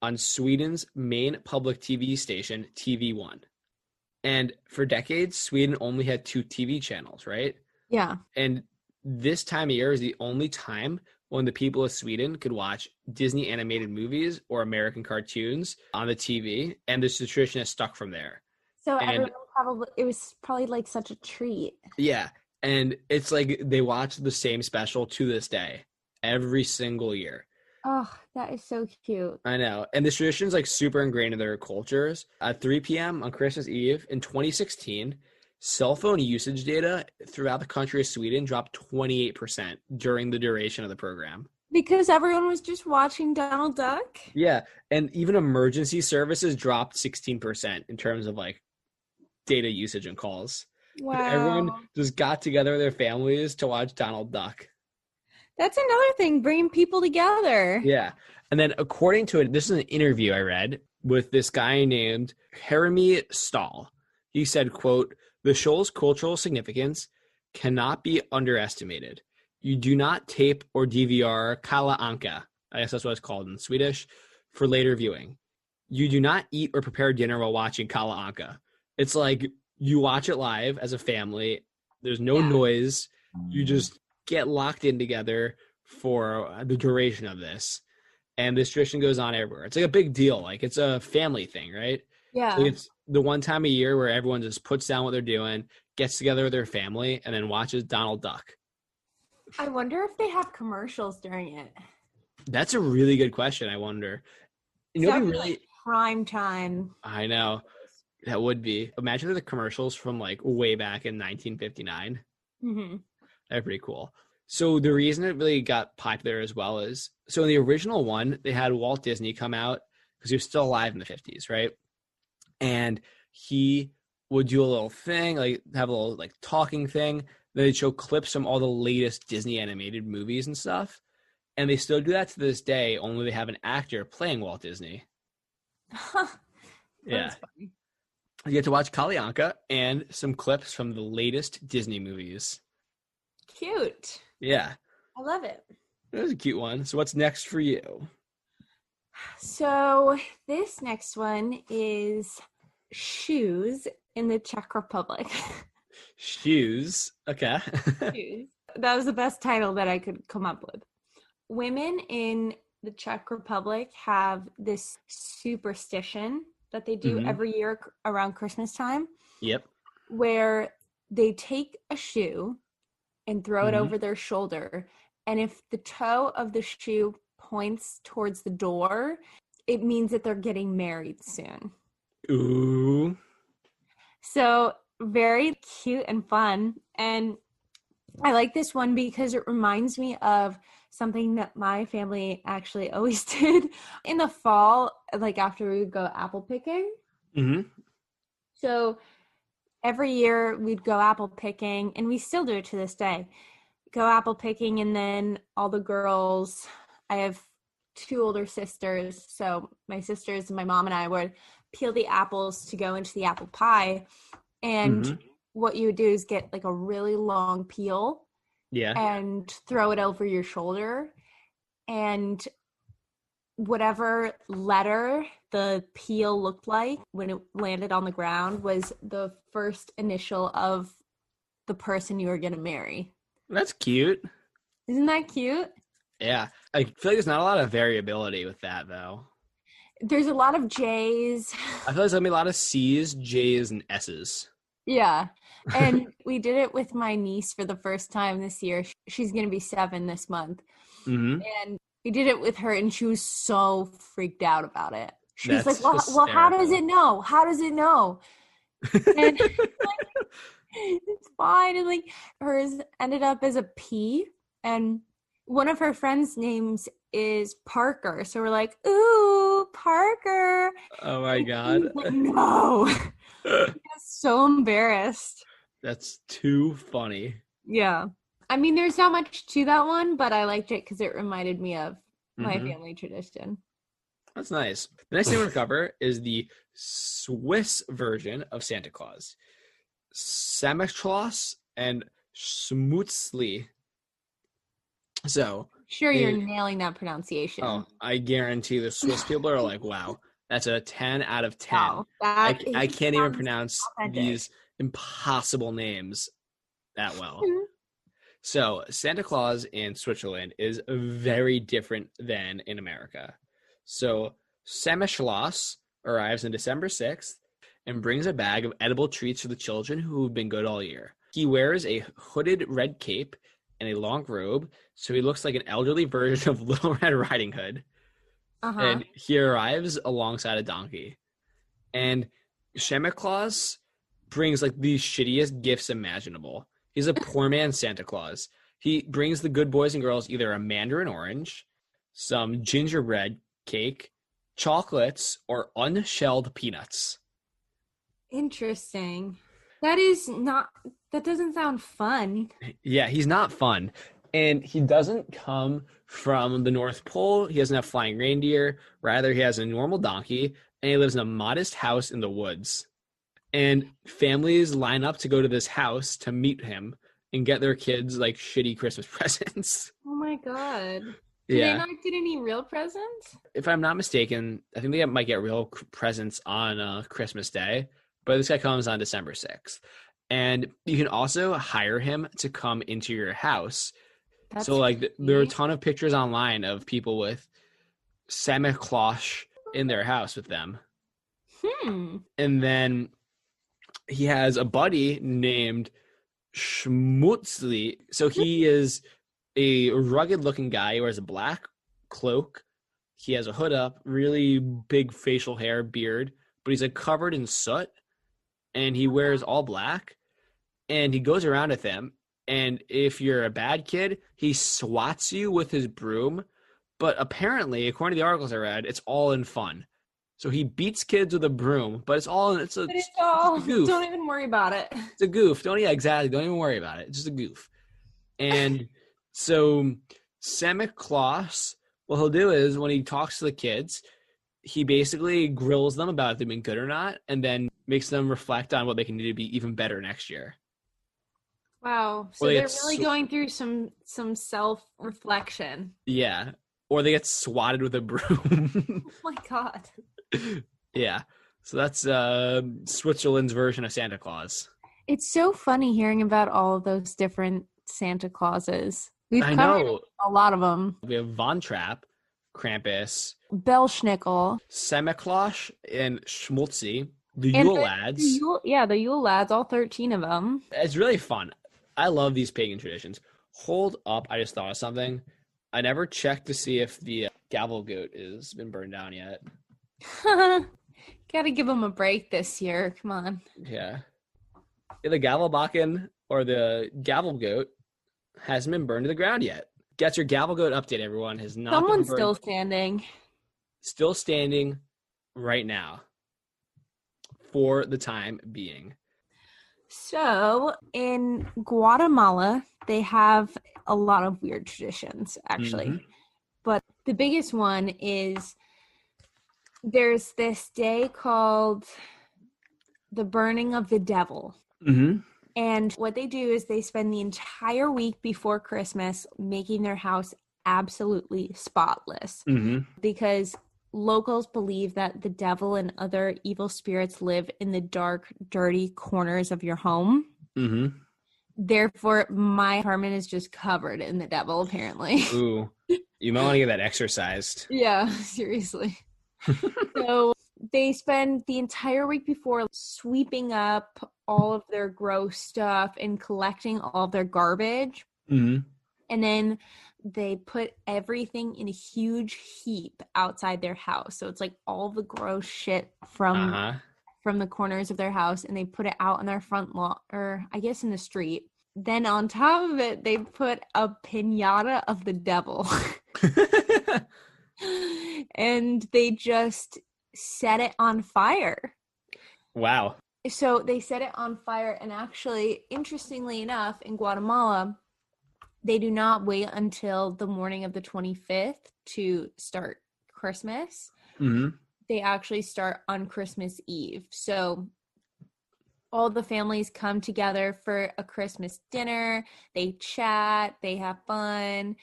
S2: on Sweden's main public TV station, TV1. And for decades, Sweden only had 2 TV channels, right?
S1: Yeah.
S2: And this time of year is the only time when the people of Sweden could watch Disney animated movies or American cartoons on the TV. And this tradition has stuck from there.
S1: So everyone it was probably like such a treat.
S2: Yeah. And it's like they watch the same special to this day, every single year.
S1: Oh, that is so cute.
S2: I know. And this tradition is like super ingrained in their cultures. At 3 p.m. on Christmas Eve in 2016, cell phone usage data throughout the country of Sweden dropped 28% during the duration of the program.
S1: Because everyone was just watching Donald Duck?
S2: Yeah. And even emergency services dropped 16% in terms of like data usage and calls. And everyone
S1: Wow.
S2: just got together with their families to watch Donald Duck.
S1: That's another thing, bringing people together.
S2: Yeah. And then according to it, this is an interview I read with this guy named Jeremy Stahl. He said, quote, "The show's cultural significance cannot be underestimated. You do not tape or DVR Kalla Anka, I guess that's what it's called in Swedish, for later viewing. You do not eat or prepare dinner while watching Kalla Anka. It's like you watch it live as a family. There's no noise. You just get locked in together for the duration of this. And this tradition goes on everywhere. It's like a big deal. Like it's a family thing, right?
S1: Yeah.
S2: So it's the one time a year where everyone just puts down what they're doing, gets together with their family, and then watches Donald Duck.
S1: I wonder if they have commercials during it.
S2: That's a really good question. I wonder. You know,
S1: That'd be
S2: really,
S1: like prime time.
S2: I know that would be. Imagine the commercials from like way back in 1959.
S1: Mm-hmm.
S2: That'd be pretty cool. So the reason it really got popular as well is, so in the original one, they had Walt Disney come out because he was still alive in the 50s, right? And he would do a little thing, like have a little like talking thing. Then they'd show clips from all the latest Disney animated movies and stuff. And they still do that to this day, only they have an actor playing Walt Disney. Yeah.
S1: Funny.
S2: You get to watch Kalyanka and some clips from the latest Disney movies.
S1: Cute.
S2: Yeah.
S1: I love it.
S2: That was a cute one. So what's next for you?
S1: So this next one is shoes in the Czech Republic.
S2: Shoes. Okay.
S1: Shoes. That was the best title that I could come up with. Women in the Czech Republic have this superstition that they do every year around Christmas time.
S2: Yep.
S1: Where they take a shoe and throw it over their shoulder. And if the toe of the shoe points towards the door, it means that they're getting married soon.
S2: Ooh.
S1: So very cute and fun. And I like this one because it reminds me of something that my family actually always did in the fall, like after we would go apple picking.
S2: Mm-hmm.
S1: So every year we'd go apple picking, and we still do it to this day. Go apple picking, and then all the girls, I have 2 older sisters, so my sisters and my mom and I would peel the apples to go into the apple pie. And what you would do is get like a really long peel and throw it over your shoulder, and whatever letter the peel looked like when it landed on the ground was the first initial of the person you were going to marry.
S2: That's cute.
S1: Isn't that cute?
S2: Yeah. I feel like there's not a lot of variability with that, though.
S1: There's a lot of J's.
S2: I feel like there's going to be a lot of C's, J's, and S's.
S1: Yeah. And we did it with my niece for the first time this year. She's going to be 7 this month. And we did it with her, and she was so freaked out about it. She was like, well, how does it know? How does it know? And it's fine. And like hers ended up as a P, and one of her friends' names is Parker. So we're like, ooh, Parker.
S2: Oh my God.
S1: Like, no. I was so embarrassed.
S2: That's too funny.
S1: Yeah. I mean, there's not much to that one, but I liked it because it reminded me of my family tradition.
S2: That's nice. The next thing we're going to cover is the Swiss version of Santa Claus. Samichlaus and Schmutzli. So,
S1: sure, you're nailing that pronunciation.
S2: Oh, I guarantee the Swiss people are like, wow, that's a 10 out of 10.
S1: Wow,
S2: I can't even pronounce
S1: authentic.
S2: these impossible names that well. So, Santa Claus in Switzerland is very different than in America. So, Samichlaus arrives on December 6th and brings a bag of edible treats for the children who have been good all year. He wears a hooded red cape and a long robe, so he looks like an elderly version of Little Red Riding Hood. And he arrives alongside a donkey. And Santa Claus brings like the shittiest gifts imaginable. He's a poor man's Santa Claus. He brings the good boys and girls either a mandarin orange, some gingerbread cake, chocolates, or unshelled peanuts.
S1: Interesting. That doesn't sound fun.
S2: Yeah, he's not fun. And he doesn't come from the North Pole. He doesn't have flying reindeer. Rather, he has a normal donkey, and he lives in a modest house in the woods. And families line up to go to this house to meet him and get their kids like shitty Christmas presents.
S1: Oh my God. Do they
S2: Yeah.
S1: not get any real presents?
S2: If I'm not mistaken, I think they might get real presents on Christmas Day, but this guy comes on December 6th. And you can also hire him to come into your house.
S1: That's
S2: So like there are a
S1: creepy.
S2: ton of pictures online of people with Santa Claus in their house with them. And then he has a buddy named Schmutzli. So he is a rugged looking guy. He wears a black cloak. He has a hood up, really big facial hair, beard, but he's like covered in soot, and he wears all black, and he goes around with them. And if you're a bad kid, he swats you with his broom. But apparently, according to the articles I read, it's all in fun. So he beats kids with a broom, but it's
S1: But it's all,
S2: a goof.
S1: don't even worry about it.
S2: It's a goof. Don't even worry about it. It's just a goof. And so Santa Claus, what he'll do is when he talks to the kids, he basically grills them about if they've been good or not, and then makes them reflect on what they can do to be even better next year.
S1: Wow. So
S2: Or they
S1: they're
S2: get
S1: really going through some self-reflection.
S2: Yeah. Or they get swatted with a broom.
S1: Oh my God.
S2: Yeah. So that's Switzerland's version of Santa Claus.
S1: It's so funny hearing about all of those different Santa Clauses. We've
S2: I
S1: covered
S2: know.
S1: a lot of them.
S2: We have Von Trapp, Krampus,
S1: Belschnickel.
S2: Semiklosh, and Schmulzi, the
S1: And
S2: Yule Lads.
S1: The Yule Lads, all 13 of them.
S2: It's really fun. I love these pagan traditions. Hold up. I just thought of something. I never checked to see if the gavel goat has been burned down yet.
S1: Gotta give them a break this year. Come on.
S2: Yeah. The Gavelbakken or the gavel goat hasn't been burned to the ground yet. Get your gavel goat update, everyone. Has not
S1: Someone's
S2: been burned.
S1: still standing.
S2: Still standing right now for the time being.
S1: So in Guatemala, they have a lot of weird traditions, actually.
S2: Mhm.
S1: But the biggest one is there's this day called the burning of the devil.
S2: Mm-hmm.
S1: And what they do is they spend the entire week before Christmas making their house absolutely spotless.
S2: Mm-hmm.
S1: Because locals believe that the devil and other evil spirits live in the dark, dirty corners of your home.
S2: Mm-hmm.
S1: Therefore, my apartment is just covered in the devil, apparently.
S2: Ooh. You might want to get that exercised.
S1: Yeah, seriously. So they spend the entire week before sweeping up all of their gross stuff and collecting all of their garbage.
S2: Mm-hmm.
S1: And then they put everything in a huge heap outside their house. So it's like all the gross shit from the corners of their house, and they put it out on their front lawn, or I guess in the street. Then on top of it, they put a piñata of the devil. And they just set it on fire.
S2: Wow.
S1: So they set it on fire, and actually, interestingly enough, in Guatemala, they do not wait until the morning of the 25th to start Christmas.
S2: Mm-hmm.
S1: They actually start on Christmas Eve. So all the families come together for a Christmas dinner. They chat, they have fun.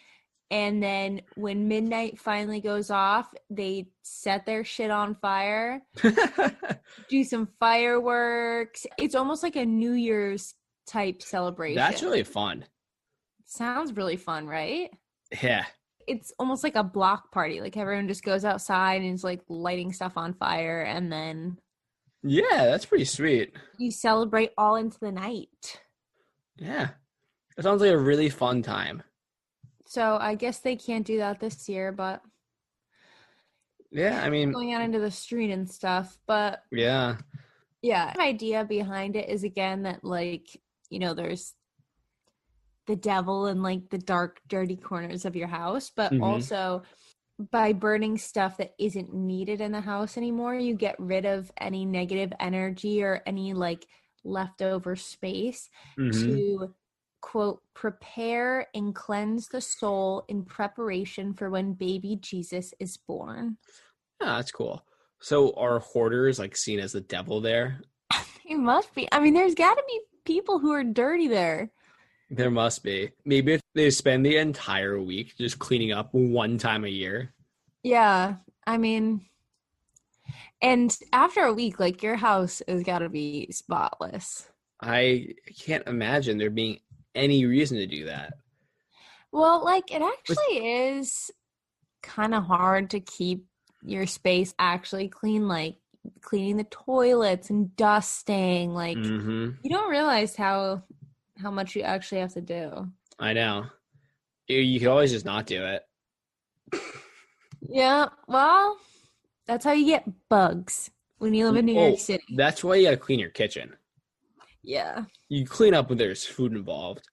S1: And then when midnight finally goes off, they set their shit on fire, do some fireworks. It's almost like a New Year's type celebration.
S2: That's really fun.
S1: Sounds really fun, right?
S2: Yeah.
S1: It's almost like a block party. Like everyone just goes outside and is like lighting stuff on fire, and then
S2: Yeah, that's pretty sweet.
S1: you celebrate all into the night.
S2: Yeah. That sounds like a really fun time.
S1: So I guess they can't do that this year, but
S2: Yeah, I mean,
S1: going out into the street and stuff. But
S2: yeah.
S1: yeah, the idea behind it is, again, that like, you know, there's the devil in like the dark, dirty corners of your house, but
S2: Mhm.
S1: also by burning stuff that isn't needed in the house anymore, you get rid of any negative energy or any like leftover space
S2: Mm-hmm.
S1: to, quote, prepare and cleanse the soul in preparation for when baby Jesus is born.
S2: Yeah, that's cool. So are hoarders like seen as the devil there?
S1: It must be. I mean, there's got to be people who are dirty there.
S2: There must be. Maybe if they spend the entire week just cleaning up one time a year.
S1: Yeah. I mean, and after a week, like, your house has got to be spotless.
S2: I can't imagine there being any reason to do that.
S1: Well, like, it actually is kind of hard to keep your space actually clean, like cleaning the toilets and dusting. Like,
S2: Mm-hmm.
S1: you don't realize how much you actually have to do.
S2: I know. You could always just not do it.
S1: Yeah, well, that's how you get bugs when you live in New York City.
S2: That's why you gotta clean your kitchen.
S1: Yeah.
S2: You clean up when there's food involved.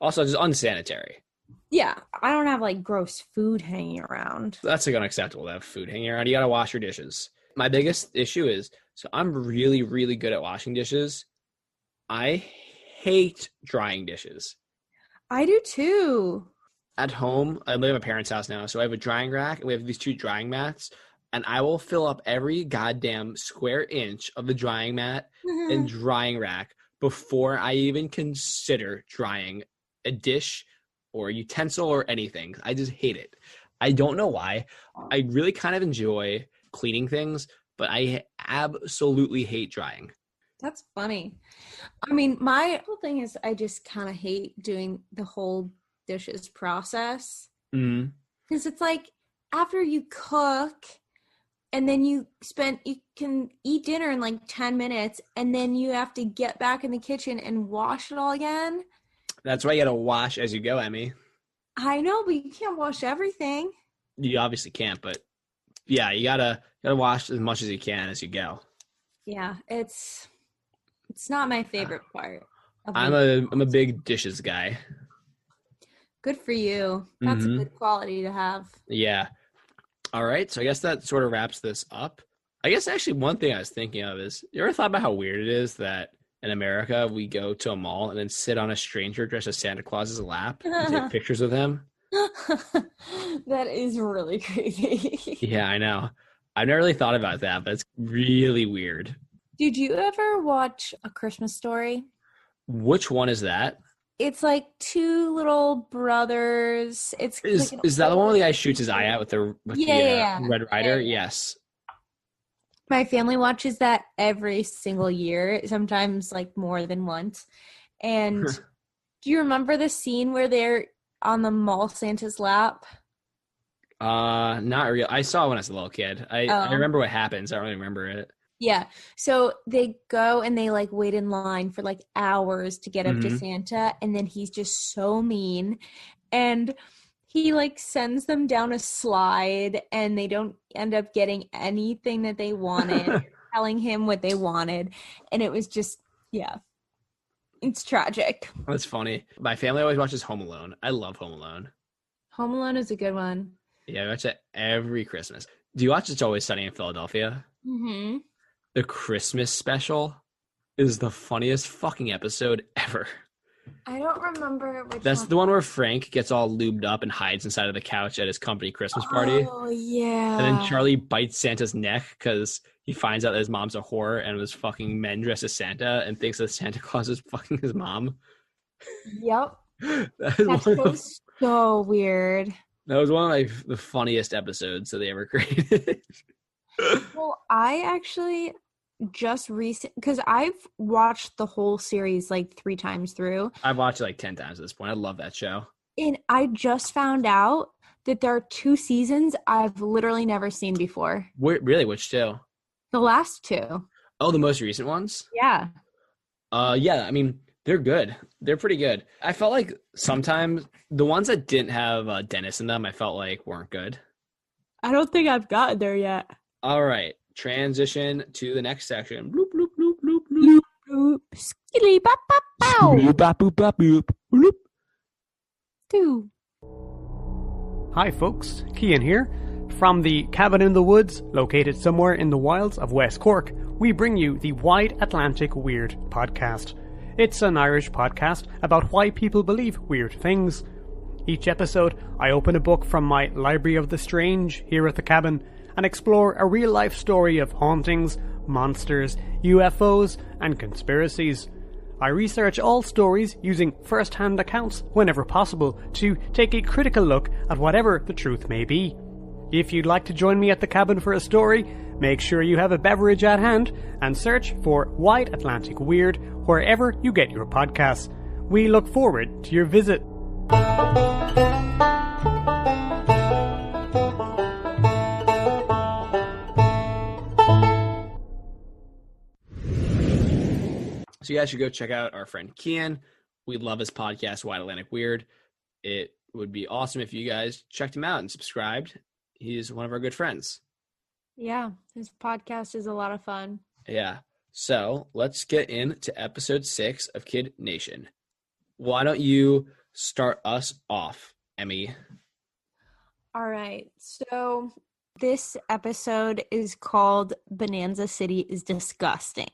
S2: Also, just unsanitary.
S1: Yeah, I don't have like gross food hanging around.
S2: That's like unacceptable to have food hanging around. You gotta wash your dishes. My biggest issue is, so I'm really, really good at washing dishes. I hate drying dishes.
S1: I do too.
S2: At home, I live at my parents' house now, so I have a drying rack, and we have these 2 drying mats, and I will fill up every goddamn square inch of the drying mat and drying rack before I even consider drying a dish or a utensil or anything. I just hate it. I don't know why. I really kind of enjoy cleaning things, but I absolutely hate drying.
S1: That's funny. I mean, my whole thing is I just kind of hate doing the whole dishes process.
S2: Mm-hmm.
S1: Because it's like after you cook and then you can eat dinner in like 10 minutes and then you have to get back in the kitchen and wash it all again.
S2: That's why you gotta wash as you go, Emmy.
S1: I know, but you can't wash everything.
S2: You obviously can't, but yeah, you gotta wash as much as you can as you go.
S1: Yeah, it's not my favorite part.
S2: I'm a big dishes guy.
S1: Good for you. That's a good quality to have.
S2: Yeah. All right. So I guess that sort of wraps this up. I guess actually one thing I was thinking of is, you ever thought about how weird it is that in America we go to a mall and then sit on a stranger dressed as Santa Claus's lap and take pictures with him?
S1: That is really creepy.
S2: Yeah, I know. I've never really thought about that, but it's really weird.
S1: Did you ever watch A Christmas Story?
S2: Which one is that?
S1: It's like 2 little brothers.
S2: Is that the one where the guy shoots his eye out with the Red Ryder?
S1: Yeah.
S2: Yes.
S1: My family watches that every single year, sometimes like more than once. And do you remember the scene where they're on the mall Santa's lap?
S2: Not real. I saw it when I was a little kid. I remember what happens. I don't really remember it.
S1: Yeah. So they go and they like wait in line for like hours to get up to Santa. And then he's just so mean. And he like sends them down a slide and they don't end up getting anything that they wanted, telling him what they wanted. And it was just, yeah, it's tragic.
S2: That's funny. My family always watches Home Alone. I love Home Alone.
S1: Home Alone is a good one.
S2: Yeah, I watch it every Christmas. Do you watch It's Always Sunny in Philadelphia?
S1: Mm-hmm.
S2: The Christmas special is the funniest fucking episode ever.
S1: I don't remember which
S2: That's
S1: one.
S2: the one where Frank gets all lubed up and hides inside of the couch at his company Christmas party.
S1: Oh, yeah.
S2: And then Charlie bites Santa's neck because he finds out that his mom's a whore and was fucking men dressed as Santa and thinks that Santa Claus is fucking his mom.
S1: Yep. That's so weird.
S2: That was one of the funniest episodes that they ever created.
S1: Well, I actually just because I've watched the whole series like 3 times through.
S2: I've watched it like 10 times at this point. I love that show.
S1: And I just found out that there are 2 seasons I've literally never seen before.
S2: Really? Which 2?
S1: The last 2.
S2: Oh, the most recent ones?
S1: Yeah.
S2: Yeah, I mean, they're good. They're pretty good. I felt like sometimes the ones that didn't have Dennis in them, I felt like weren't good.
S1: I don't think I've gotten there yet.
S2: All right. Transition to the next section. Bloop, bloop, bloop, bloop, bloop.
S1: Bloop, skilly, bop, bop, bow.
S2: Bloop, bop, boop, bop, boop, bloop.
S1: 2.
S4: Hi folks, Cian here. From the cabin in the woods, located somewhere in the wilds of West Cork, we bring you the Wide Atlantic Weird podcast. It's an Irish podcast about why people believe weird things. Each episode, I open a book from my Library of the Strange here at the cabin and explore a real-life story of hauntings, monsters, UFOs, and conspiracies. I research all stories using first-hand accounts whenever possible to take a critical look at whatever the truth may be. If you'd like to join me at the cabin for a story, make sure you have a beverage at hand and search for Wide Atlantic Weird wherever you get your podcasts. We look forward to your visit.
S2: So you guys should go check out our friend Kian. We love his podcast, Wide Atlantic Weird. It would be awesome if you guys checked him out and subscribed. He's one of our good friends.
S1: Yeah, his podcast is a lot of fun.
S2: Yeah. So let's get into episode 6 of Kid Nation. Why don't you start us off, Emmy?
S1: All right. So this episode is called Bonanza City is Disgusting.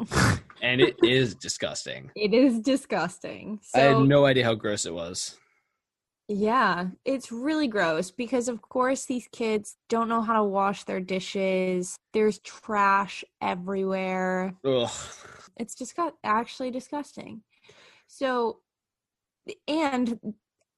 S2: And it is disgusting.
S1: It is disgusting.
S2: I had no idea how gross it was.
S1: Yeah, it's really gross because, of course, these kids don't know how to wash their dishes. There's trash everywhere.
S2: Ugh.
S1: It's just actually disgusting. So, and,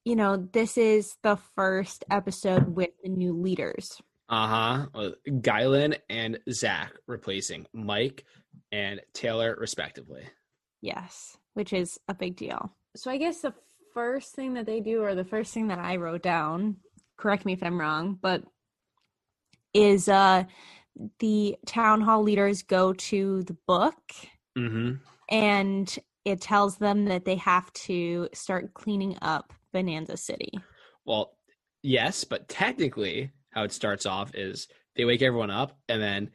S1: you know, this is the first episode with the new leaders.
S2: Guylan and Zach replacing Mike and Taylor, respectively.
S1: Yes, which is a big deal. So I guess the first thing that they do, or the first thing that I wrote down, correct me if I'm wrong, but is the town hall leaders go to the book, and it tells them that they have to start cleaning up Bonanza City. Well,
S2: yes, but technically how it starts off is they wake everyone up and then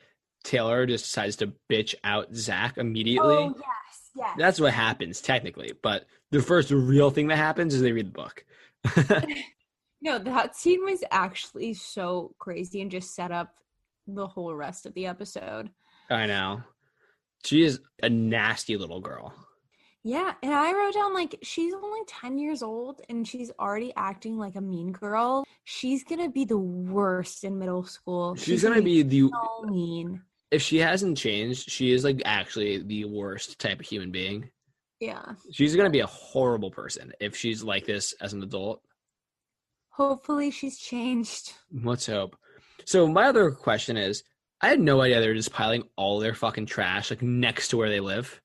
S2: Taylor just decides to bitch out Zach immediately.
S1: Oh, yes.
S2: That's what happens technically, but the first real thing that happens is they read the book.
S1: No, that scene was actually so crazy and just set up the whole rest of the episode.
S2: I know. She is a nasty little girl.
S1: Yeah, and I wrote down, like, she's only 10 years old and she's already acting like a mean girl. She's going to be the worst in middle school.
S2: She's going to be
S1: so mean.
S2: If she hasn't changed, she is, like, actually the worst type of human being.
S1: Yeah.
S2: She's going to be a horrible person if she's like this as an adult.
S1: Hopefully she's changed.
S2: Let's hope. So my other question is, I had no idea they were just piling all their fucking trash, like, next to where they live.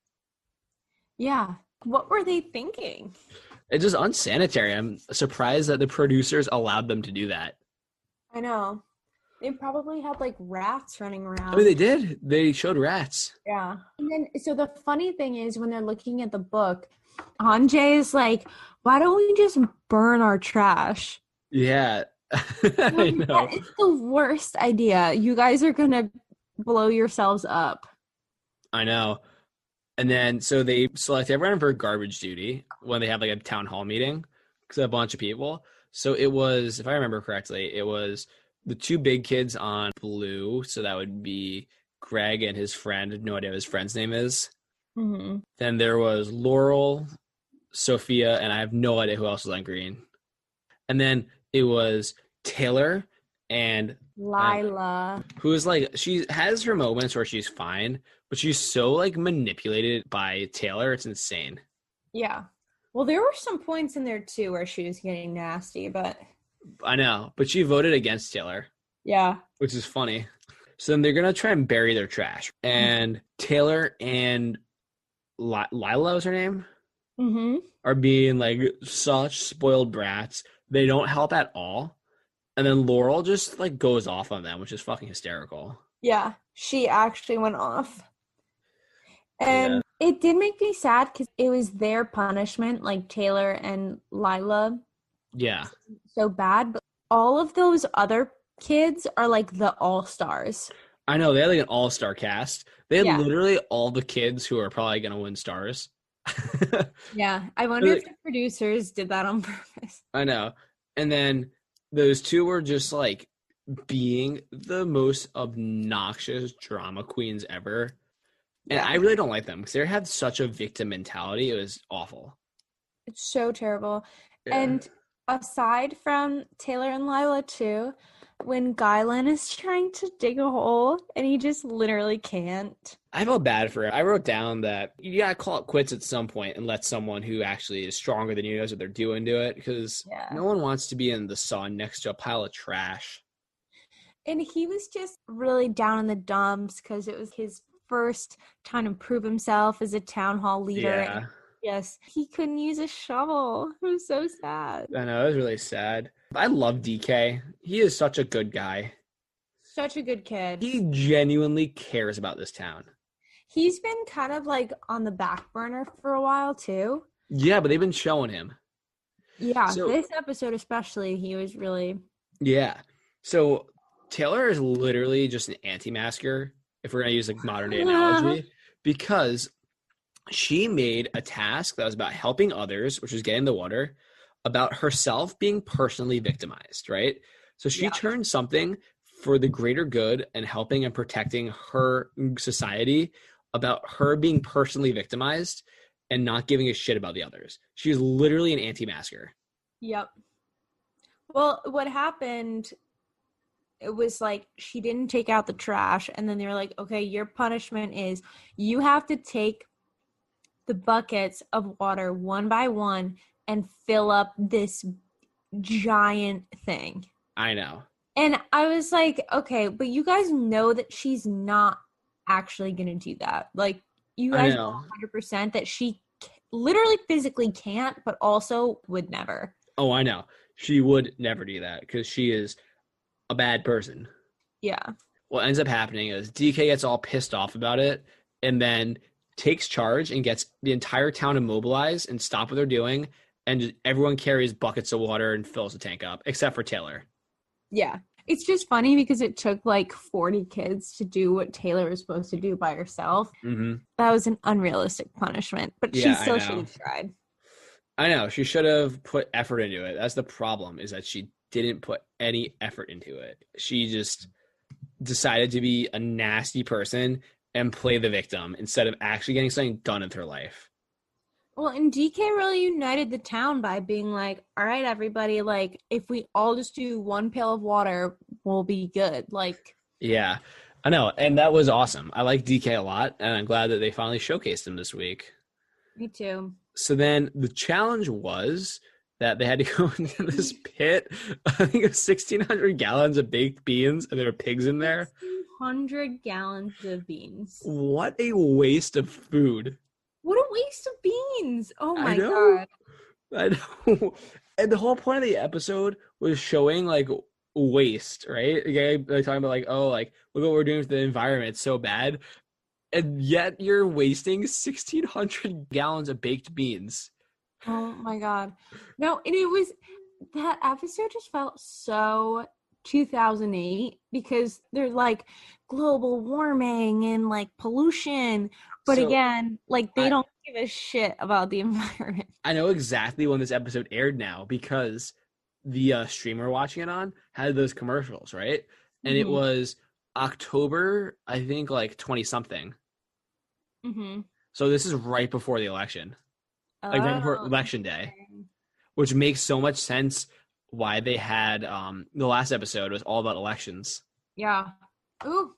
S1: Yeah. What were they thinking?
S2: It's just unsanitary. I'm surprised that the producers allowed them to do that.
S1: I know. They probably had, like, rats running around.
S2: I mean, they did. They showed rats.
S1: Yeah. And then, so the funny thing is when they're looking at the book, Anjay is like, why don't we just burn our trash?
S2: Yeah. I know.
S1: That is the worst idea. You guys are going to blow yourselves up.
S2: I know. And then, so they select everyone for garbage duty when they have, like, a town hall meeting because a bunch of people. So it was, if I remember correctly, it was the two big kids on blue. So that would be Greg and his friend. No idea what his friend's name is.
S1: Mm-hmm.
S2: Then there was Laurel, Sophia, and I have no idea who else was on green. And then it was Taylor and
S1: Lila,
S2: who is, like, she has her moments where she's fine, but she's so, like, manipulated by Taylor. It's insane.
S1: Yeah. Well, there were some points in there too where she was getting nasty, but
S2: I know, but she voted against Taylor.
S1: Yeah.
S2: Which is funny. So then they're going to try and bury their trash. And Taylor and Lila is her name?
S1: Mm-hmm.
S2: Are being, like, such spoiled brats. They don't help at all. And then Laurel just, like, goes off on them, which is fucking hysterical.
S1: Yeah. She actually went off. And it did make me sad because it was their punishment, like Taylor and Lila.
S2: Yeah.
S1: So bad. But all of those other kids are, like, the all-stars.
S2: I know. They had, like, an all-star cast. They had
S1: Yeah.
S2: literally all the kids who are probably going to win stars.
S1: Yeah. I wonder if the producers did that on purpose.
S2: I know. And then those two were just, like, being the most obnoxious drama queens ever. And I really don't like them because they have such a victim mentality. It was awful.
S1: It's so terrible.
S2: Yeah.
S1: And aside from Taylor and Lila too, when Gylan is trying to dig a hole and he just literally can't.
S2: I felt bad for it. I wrote down that you gotta call it quits at some point and let someone who actually is stronger than you knows what they're doing do it, because no one wants to be in the sun next to a pile of trash.
S1: And he was just really down in the dumps because it was his first time to prove himself as a town hall leader.
S2: Yeah.
S1: Yes, he couldn't use a shovel. It was so sad.
S2: I know, it was really sad. I love DK. He is such a good guy.
S1: Such a good kid.
S2: He genuinely cares about this town.
S1: He's been kind of like on the back burner for a while too.
S2: Yeah, but they've been showing him.
S1: Yeah,
S2: So,
S1: this episode especially, he was really...
S2: Yeah. So Taylor is literally just an anti-masker, if we're going to use a modern day analogy, because she made a task that was about helping others, which was getting the water, about herself being personally victimized, right? So she turned something for the greater good and helping and protecting her society about her being personally victimized and not giving a shit about the others. She is literally an anti-masker.
S1: Yep. Well, what happened, it was like she didn't take out the trash, and then they were like, okay, your punishment is you have to take the buckets of water one by one and fill up this giant thing.
S2: I know.
S1: And I was like, okay, but you guys know that she's not actually going to do that. Like, you guys know 100% that she literally physically can't, but also would never.
S2: Oh, I know. She would never do that because she is a bad person.
S1: Yeah.
S2: What ends up happening is DK gets all pissed off about it and then takes charge and gets the entire town immobilized and stop what they're doing, and just everyone carries buckets of water and fills the tank up, except for Taylor.
S1: Yeah. It's just funny because it took like 40 kids to do what Taylor was supposed to do by herself.
S2: Mm-hmm.
S1: That was an unrealistic punishment, but she still should have tried.
S2: I know. She should have put effort into it. That's the problem, is that she didn't put any effort into it. She just decided to be a nasty person and play the victim instead of actually getting something done with her life.
S1: Well, and DK really united the town by being like, all right, everybody, like, if we all just do one pail of water, we'll be good. Like,
S2: yeah, I know. And that was awesome. I like DK a lot, and I'm glad that they finally showcased him this week.
S1: Me too.
S2: So then the challenge was that they had to go into this pit. I think it was 1,600 gallons of baked beans, and there were pigs in there.
S1: 100 gallons of beans.
S2: What a waste of food.
S1: What a waste of beans. Oh my God.
S2: I know. And the whole point of the episode was showing like waste, right? Okay, they're talking about like, oh, like, look what we're doing to the environment. It's so bad. And yet you're wasting 1,600 gallons of baked beans.
S1: Oh my God. No, and it was, that episode just felt so 2008 because they're like global warming and like pollution. But so, again, like they don't give a shit about the environment.
S2: I know exactly when this episode aired now because the streamer watching it on had those commercials, right? And it was October, I think, like 20-something.
S1: Mm-hmm.
S2: So this is right before the election. Like right before election day. Which makes so much sense why they had the last episode was all about elections.
S1: Yeah. Ooh.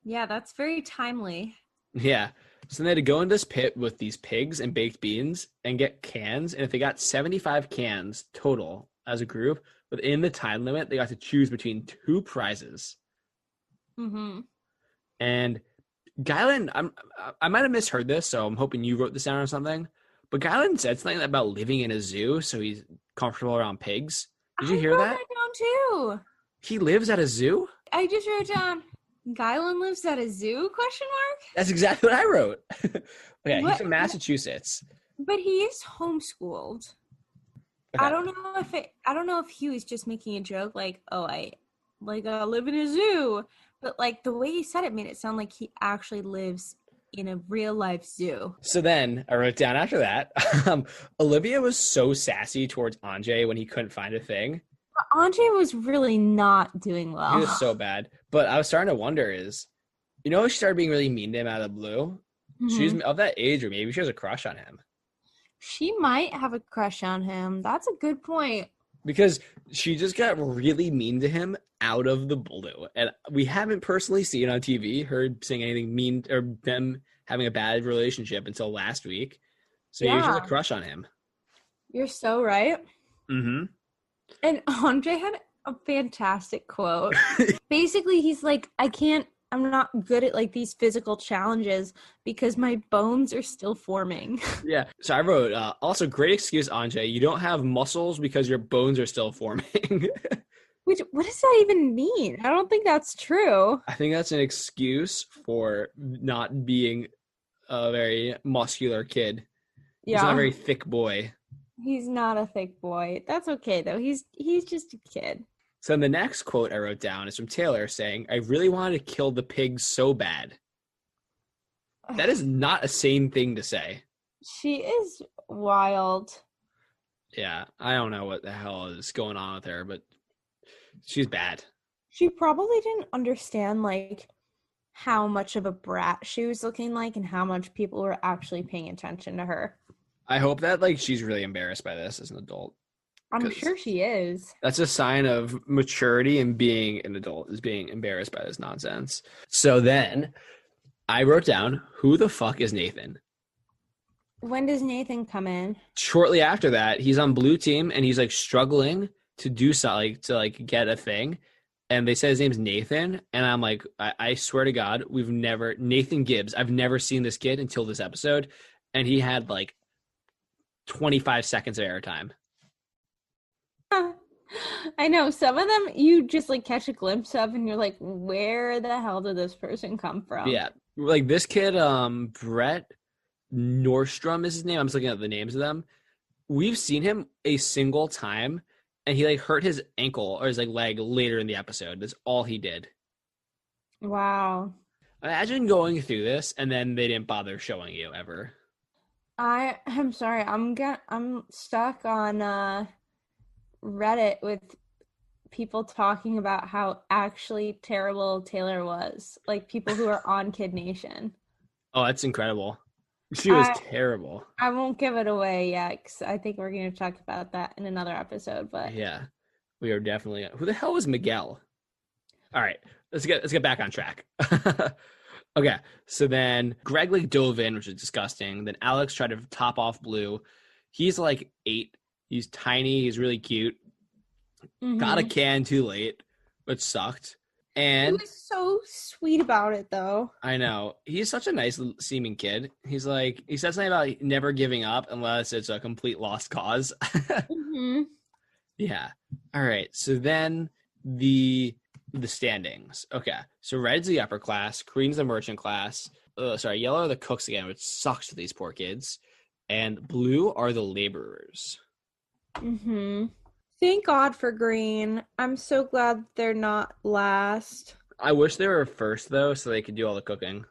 S1: Yeah, that's very timely.
S2: Yeah. So they had to go in this pit with these pigs and baked beans and get cans. And if they got 75 cans total as a group, within the time limit, they got to choose between two prizes.
S1: Mm-hmm.
S2: And Gylan, I might have misheard this, so I'm hoping you wrote this down or something. But Gylan said something about living in a zoo, so he's comfortable around pigs. Did you hear that?
S1: I wrote that down too.
S2: He lives at a zoo?
S1: I just wrote down, Gylan lives at a zoo, question mark?
S2: That's exactly what I wrote. Okay, he's from Massachusetts.
S1: But he is homeschooled. Okay. I don't know if he was just making a joke, like, oh, I live in a zoo. But like the way he said it made it sound like he actually lives in a real life zoo.
S2: So then I wrote down after that, Olivia was so sassy towards Anjay when he couldn't find a thing.
S1: Anjay was really not doing well.
S2: He was so bad. But I was starting to wonder You know, she started being really mean to him out of the blue. She's
S1: Mhm.
S2: of that age, or maybe she has a crush on him.
S1: She might have a crush on him. That's a good point.
S2: Because she just got really mean to him out of the blue. And we haven't personally seen on TV her saying anything mean or them having a bad relationship until last week. So maybe she has a
S1: Yeah.
S2: crush on him.
S1: You're so right.
S2: Mm-hmm.
S1: And Andre had a fantastic quote. Basically, he's like, I'm not good at like these physical challenges because my bones are still forming.
S2: Yeah. So I wrote, also great excuse, Anjay. You don't have muscles because your bones are still forming.
S1: Which, what does that even mean? I don't think that's true.
S2: I think that's an excuse for not being a very muscular kid. He's not a very thick boy.
S1: He's not a thick boy. That's okay though. He's just a kid.
S2: So the next quote I wrote down is from Taylor saying, I really wanted to kill the pigs so bad. That is not a sane thing to say.
S1: She is wild.
S2: Yeah, I don't know what the hell is going on with her, but she's bad.
S1: She probably didn't understand like how much of a brat she was looking like and how much people were actually paying attention to her.
S2: I hope that like she's really embarrassed by this as an adult.
S1: I'm sure she is.
S2: That's a sign of maturity and being an adult, is being embarrassed by this nonsense. So then I wrote down, who the fuck is Nathan?
S1: When does Nathan come in?
S2: Shortly after that, he's on blue team and he's like struggling to do something, to like get a thing. And they said his name's Nathan. And I'm like, I swear to God, Nathan Gibbs. I've never seen this kid until this episode. And he had like 25 seconds of airtime.
S1: I know some of them you just like catch a glimpse of and you're like, where the hell did this person come from?
S2: Yeah. Like this kid, Brett Nordstrom is his name. I'm just looking at the names of them. We've seen him a single time and he like hurt his ankle or his like leg later in the episode. That's all he did.
S1: Wow.
S2: Imagine going through this and then they didn't bother showing you ever.
S1: I'm sorry. I'm stuck on Reddit with people talking about how actually terrible Taylor was. Like people who are on Kid Nation.
S2: Oh, that's incredible. She was terrible.
S1: I won't give it away yet because I think we're going to talk about that in another episode. But
S2: yeah, we are definitely. Who the hell was Miguel? All right, let's get back on track. Okay, so then Greg like dove in, which is disgusting. Then Alex tried to top off Blue. He's like 8. He's tiny. He's really cute. Got a can too late, which sucked. And
S1: he was so sweet about it, though.
S2: I know. He's such a nice seeming kid. He's like, he said something about never giving up unless it's a complete lost cause. Yeah. All right. So then the standings. Okay. So red's the upper class, green's the merchant class. Yellow are the cooks again, which sucks to these poor kids. And blue are the laborers.
S1: Thank God for green. I'm so glad they're not last.
S2: I wish they were first, though, so they could do all the cooking.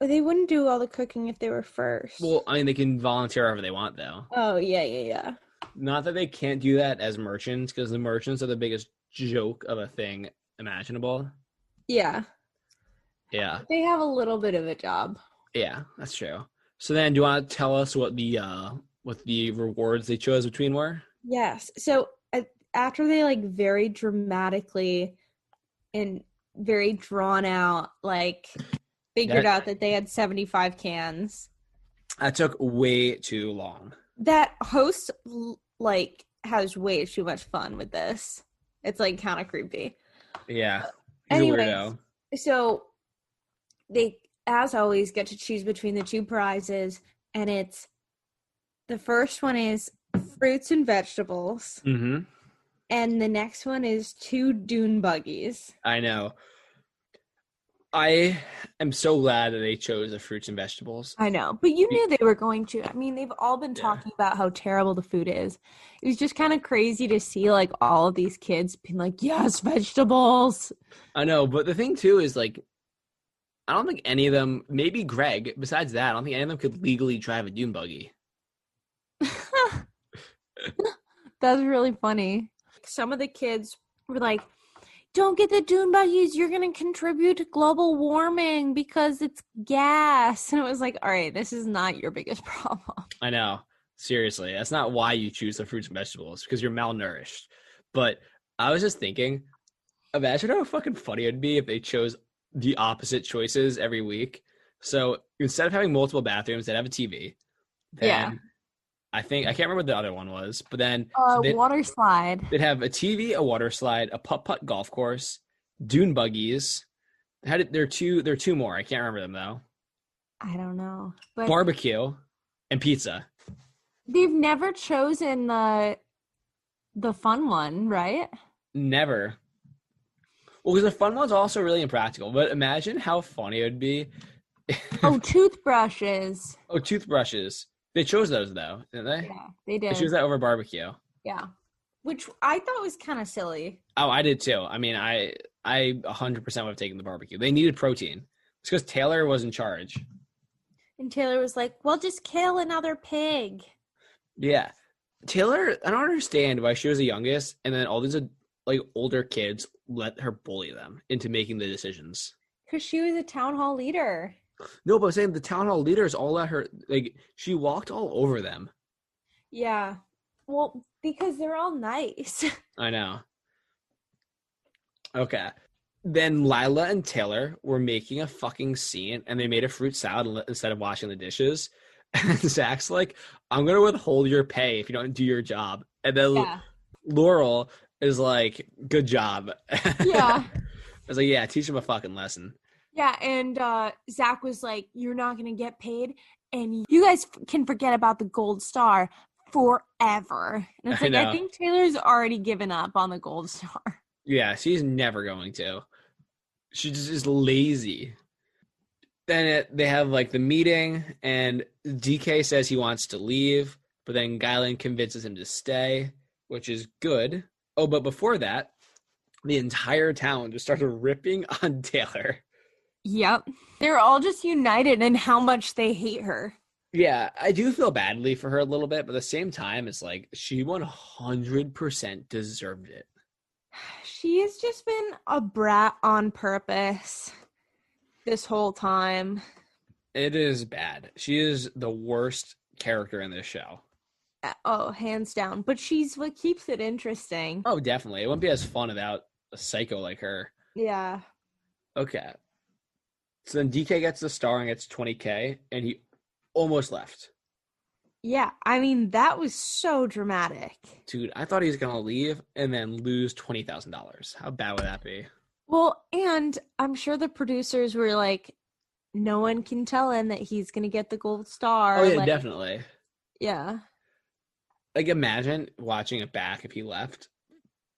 S1: They wouldn't do all the cooking if they were first.
S2: Well, I mean, they can volunteer wherever they want, though.
S1: Oh, yeah.
S2: Not that they can't do that as merchants, because the merchants are the biggest joke of a thing imaginable.
S1: Yeah.
S2: Yeah.
S1: They have a little bit of a job.
S2: Yeah, that's true. So then, do you want to tell us what the rewards they chose between were?
S1: Yes. So after they like very dramatically and very drawn out, like figured out that they had 75 cans.
S2: That took way too long.
S1: That host like has way too much fun with this. It's like kind of creepy.
S2: Yeah. He's
S1: Anyways,
S2: a weirdo.
S1: So they, as always, get to choose between the two prizes, and it's the first one is fruits and vegetables.
S2: Mm-hmm.
S1: And the next one is 2 dune buggies.
S2: I know. I am so glad that they chose the fruits and vegetables.
S1: I know. But you knew they were going to. I mean, they've all been talking about how terrible the food is. It was just kind of crazy to see, like, all of these kids being like, yes, vegetables.
S2: I know. But the thing, too, is, like, I don't think any of them, maybe Greg, besides that, I don't think any of them could legally drive a dune buggy.
S1: That's really funny. Some of the kids were like, don't get the dune buggies. You're going to contribute to global warming because it's gas. And it was like, all right, this is not your biggest problem.
S2: I know. Seriously, that's not why you choose the fruits and vegetables, because you're malnourished. But I was just thinking, imagine how fucking funny it would be if they chose the opposite choices every week. So instead of having multiple bathrooms, they'd have a TV. Then
S1: Yeah.
S2: I can't remember what the other one was, but then
S1: Water slide.
S2: they'd have a TV, a water slide, a putt-putt golf course, dune buggies. There are two more. I can't remember them though.
S1: I don't know. But
S2: Barbecue and pizza.
S1: they've never chosen the fun one, right?
S2: Never. Well, because the fun one's also really impractical. But imagine how funny it would be.
S1: Oh, toothbrushes.
S2: Oh, toothbrushes. They chose those though, didn't they?
S1: Yeah, they
S2: They
S1: did.
S2: chose that over barbecue.
S1: Yeah. Which I thought was kind of silly.
S2: Oh, I did too. I mean, I 100% would have taken the barbecue. They needed protein. It's because Taylor was in charge.
S1: And Taylor was like, well, just kill another pig.
S2: Yeah. Taylor, I don't understand why she was the youngest and then all these like older kids let her bully them into making the decisions.
S1: Because she was a town hall leader.
S2: No, but I'm saying the town hall leaders all let her, like, she walked all over them.
S1: Yeah. Well, because they're all nice.
S2: I know. Okay. Then Lila and Taylor were making a fucking scene and they made a fruit salad instead of washing the dishes. And Zach's like, I'm going to withhold your pay if you don't do your job. And then
S1: Yeah.
S2: Laurel is like, good job.
S1: Yeah.
S2: I was like, yeah, teach him a fucking lesson.
S1: Yeah, and Zach was like, you're not going to get paid, and you guys can forget about the gold star forever. And it's
S2: I
S1: like,
S2: know.
S1: I think Taylor's already given up on the gold star.
S2: Yeah, she's never going to. She just is lazy. Then they have like the meeting, and DK says he wants to leave, but then Guylan convinces him to stay, which is good. Oh, but before that, the entire town just started ripping on Taylor.
S1: Yep. They're all just united in how much they hate her.
S2: Yeah, I do feel badly for her a little bit, but at the same time, it's like she 100% deserved it.
S1: She has just been a brat on purpose this whole time.
S2: It is bad. She is the worst character in this show.
S1: Oh, hands down. But she's what keeps it interesting.
S2: Oh, definitely. It wouldn't be as fun without a psycho like her.
S1: Yeah.
S2: Okay. So then DK gets the star and gets 20K, and he almost left.
S1: Yeah, I mean, that was so dramatic.
S2: Dude, I thought he was going to leave and then lose $20,000. How bad would that be?
S1: Well, and I'm sure the producers were like, no one can tell him that he's going to get the gold star.
S2: Oh, yeah,
S1: like,
S2: definitely.
S1: Yeah.
S2: Like, imagine watching it back if he left,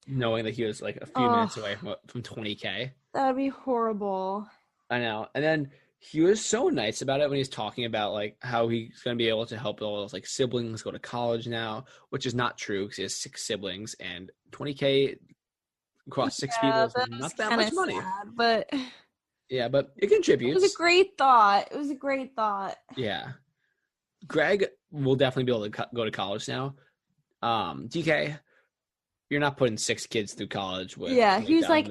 S2: knowing that he was like a few minutes away from 20K.
S1: That would be horrible.
S2: I know. And then he was so nice about it when he's talking about like how he's going to be able to help all those like siblings go to college now, which is not true because he has 6 siblings and 20K across 6 people is not that much money.
S1: Sad, but
S2: Yeah, but it contributes.
S1: it was a great thought.
S2: Yeah. Greg will definitely be able to go to college now. DK, you're not putting 6 kids through college with
S1: he was like,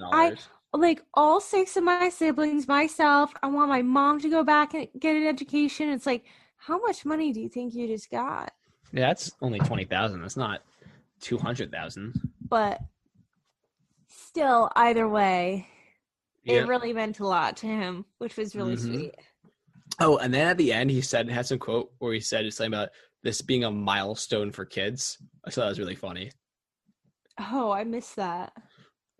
S1: like all 6 of my siblings, myself, I want my mom to go back and get an education. It's like, how much money do you think you just got?
S2: Yeah, that's only 20,000. That's not 200,000.
S1: But still, either way,
S2: Yeah.
S1: it really meant a lot to him, which was really
S2: Mhm.
S1: sweet.
S2: Oh, and then at the end, he had some quote where he said something about this being a milestone for kids. I thought that was really funny.
S1: Oh, I missed that.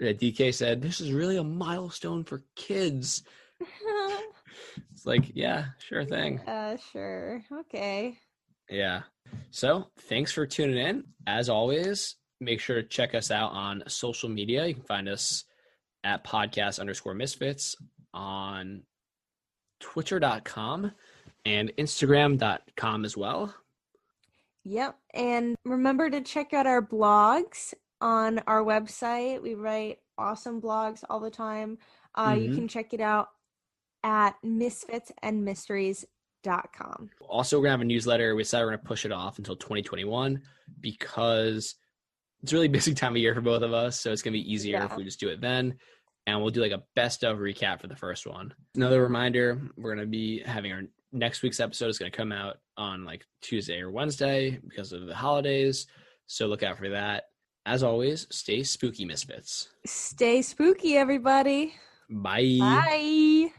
S2: Yeah, DK said, this is really a milestone for kids. It's like, yeah, sure thing.
S1: Sure. Okay.
S2: Yeah. So thanks for tuning in. As always, make sure to check us out on social media. You can find us at podcast_misfits on twitter.com and instagram.com as well.
S1: Yep. And remember to check out our blogs on our website. We write awesome blogs all the time. You can check it out at misfitsandmysteries.com.
S2: Also, we're going to have a newsletter. We decided we're going to push it off until 2021 because it's a really busy time of year for both of us, so it's gonna be easier if
S1: Yeah.
S2: we just do it then. And we'll do like a best of recap for the first one. Another reminder, we're gonna be having our next week's episode is gonna come out on like Tuesday or Wednesday because of the holidays. So look out for that. As always, stay spooky, Misfits.
S1: Stay spooky, everybody.
S2: Bye.
S1: Bye.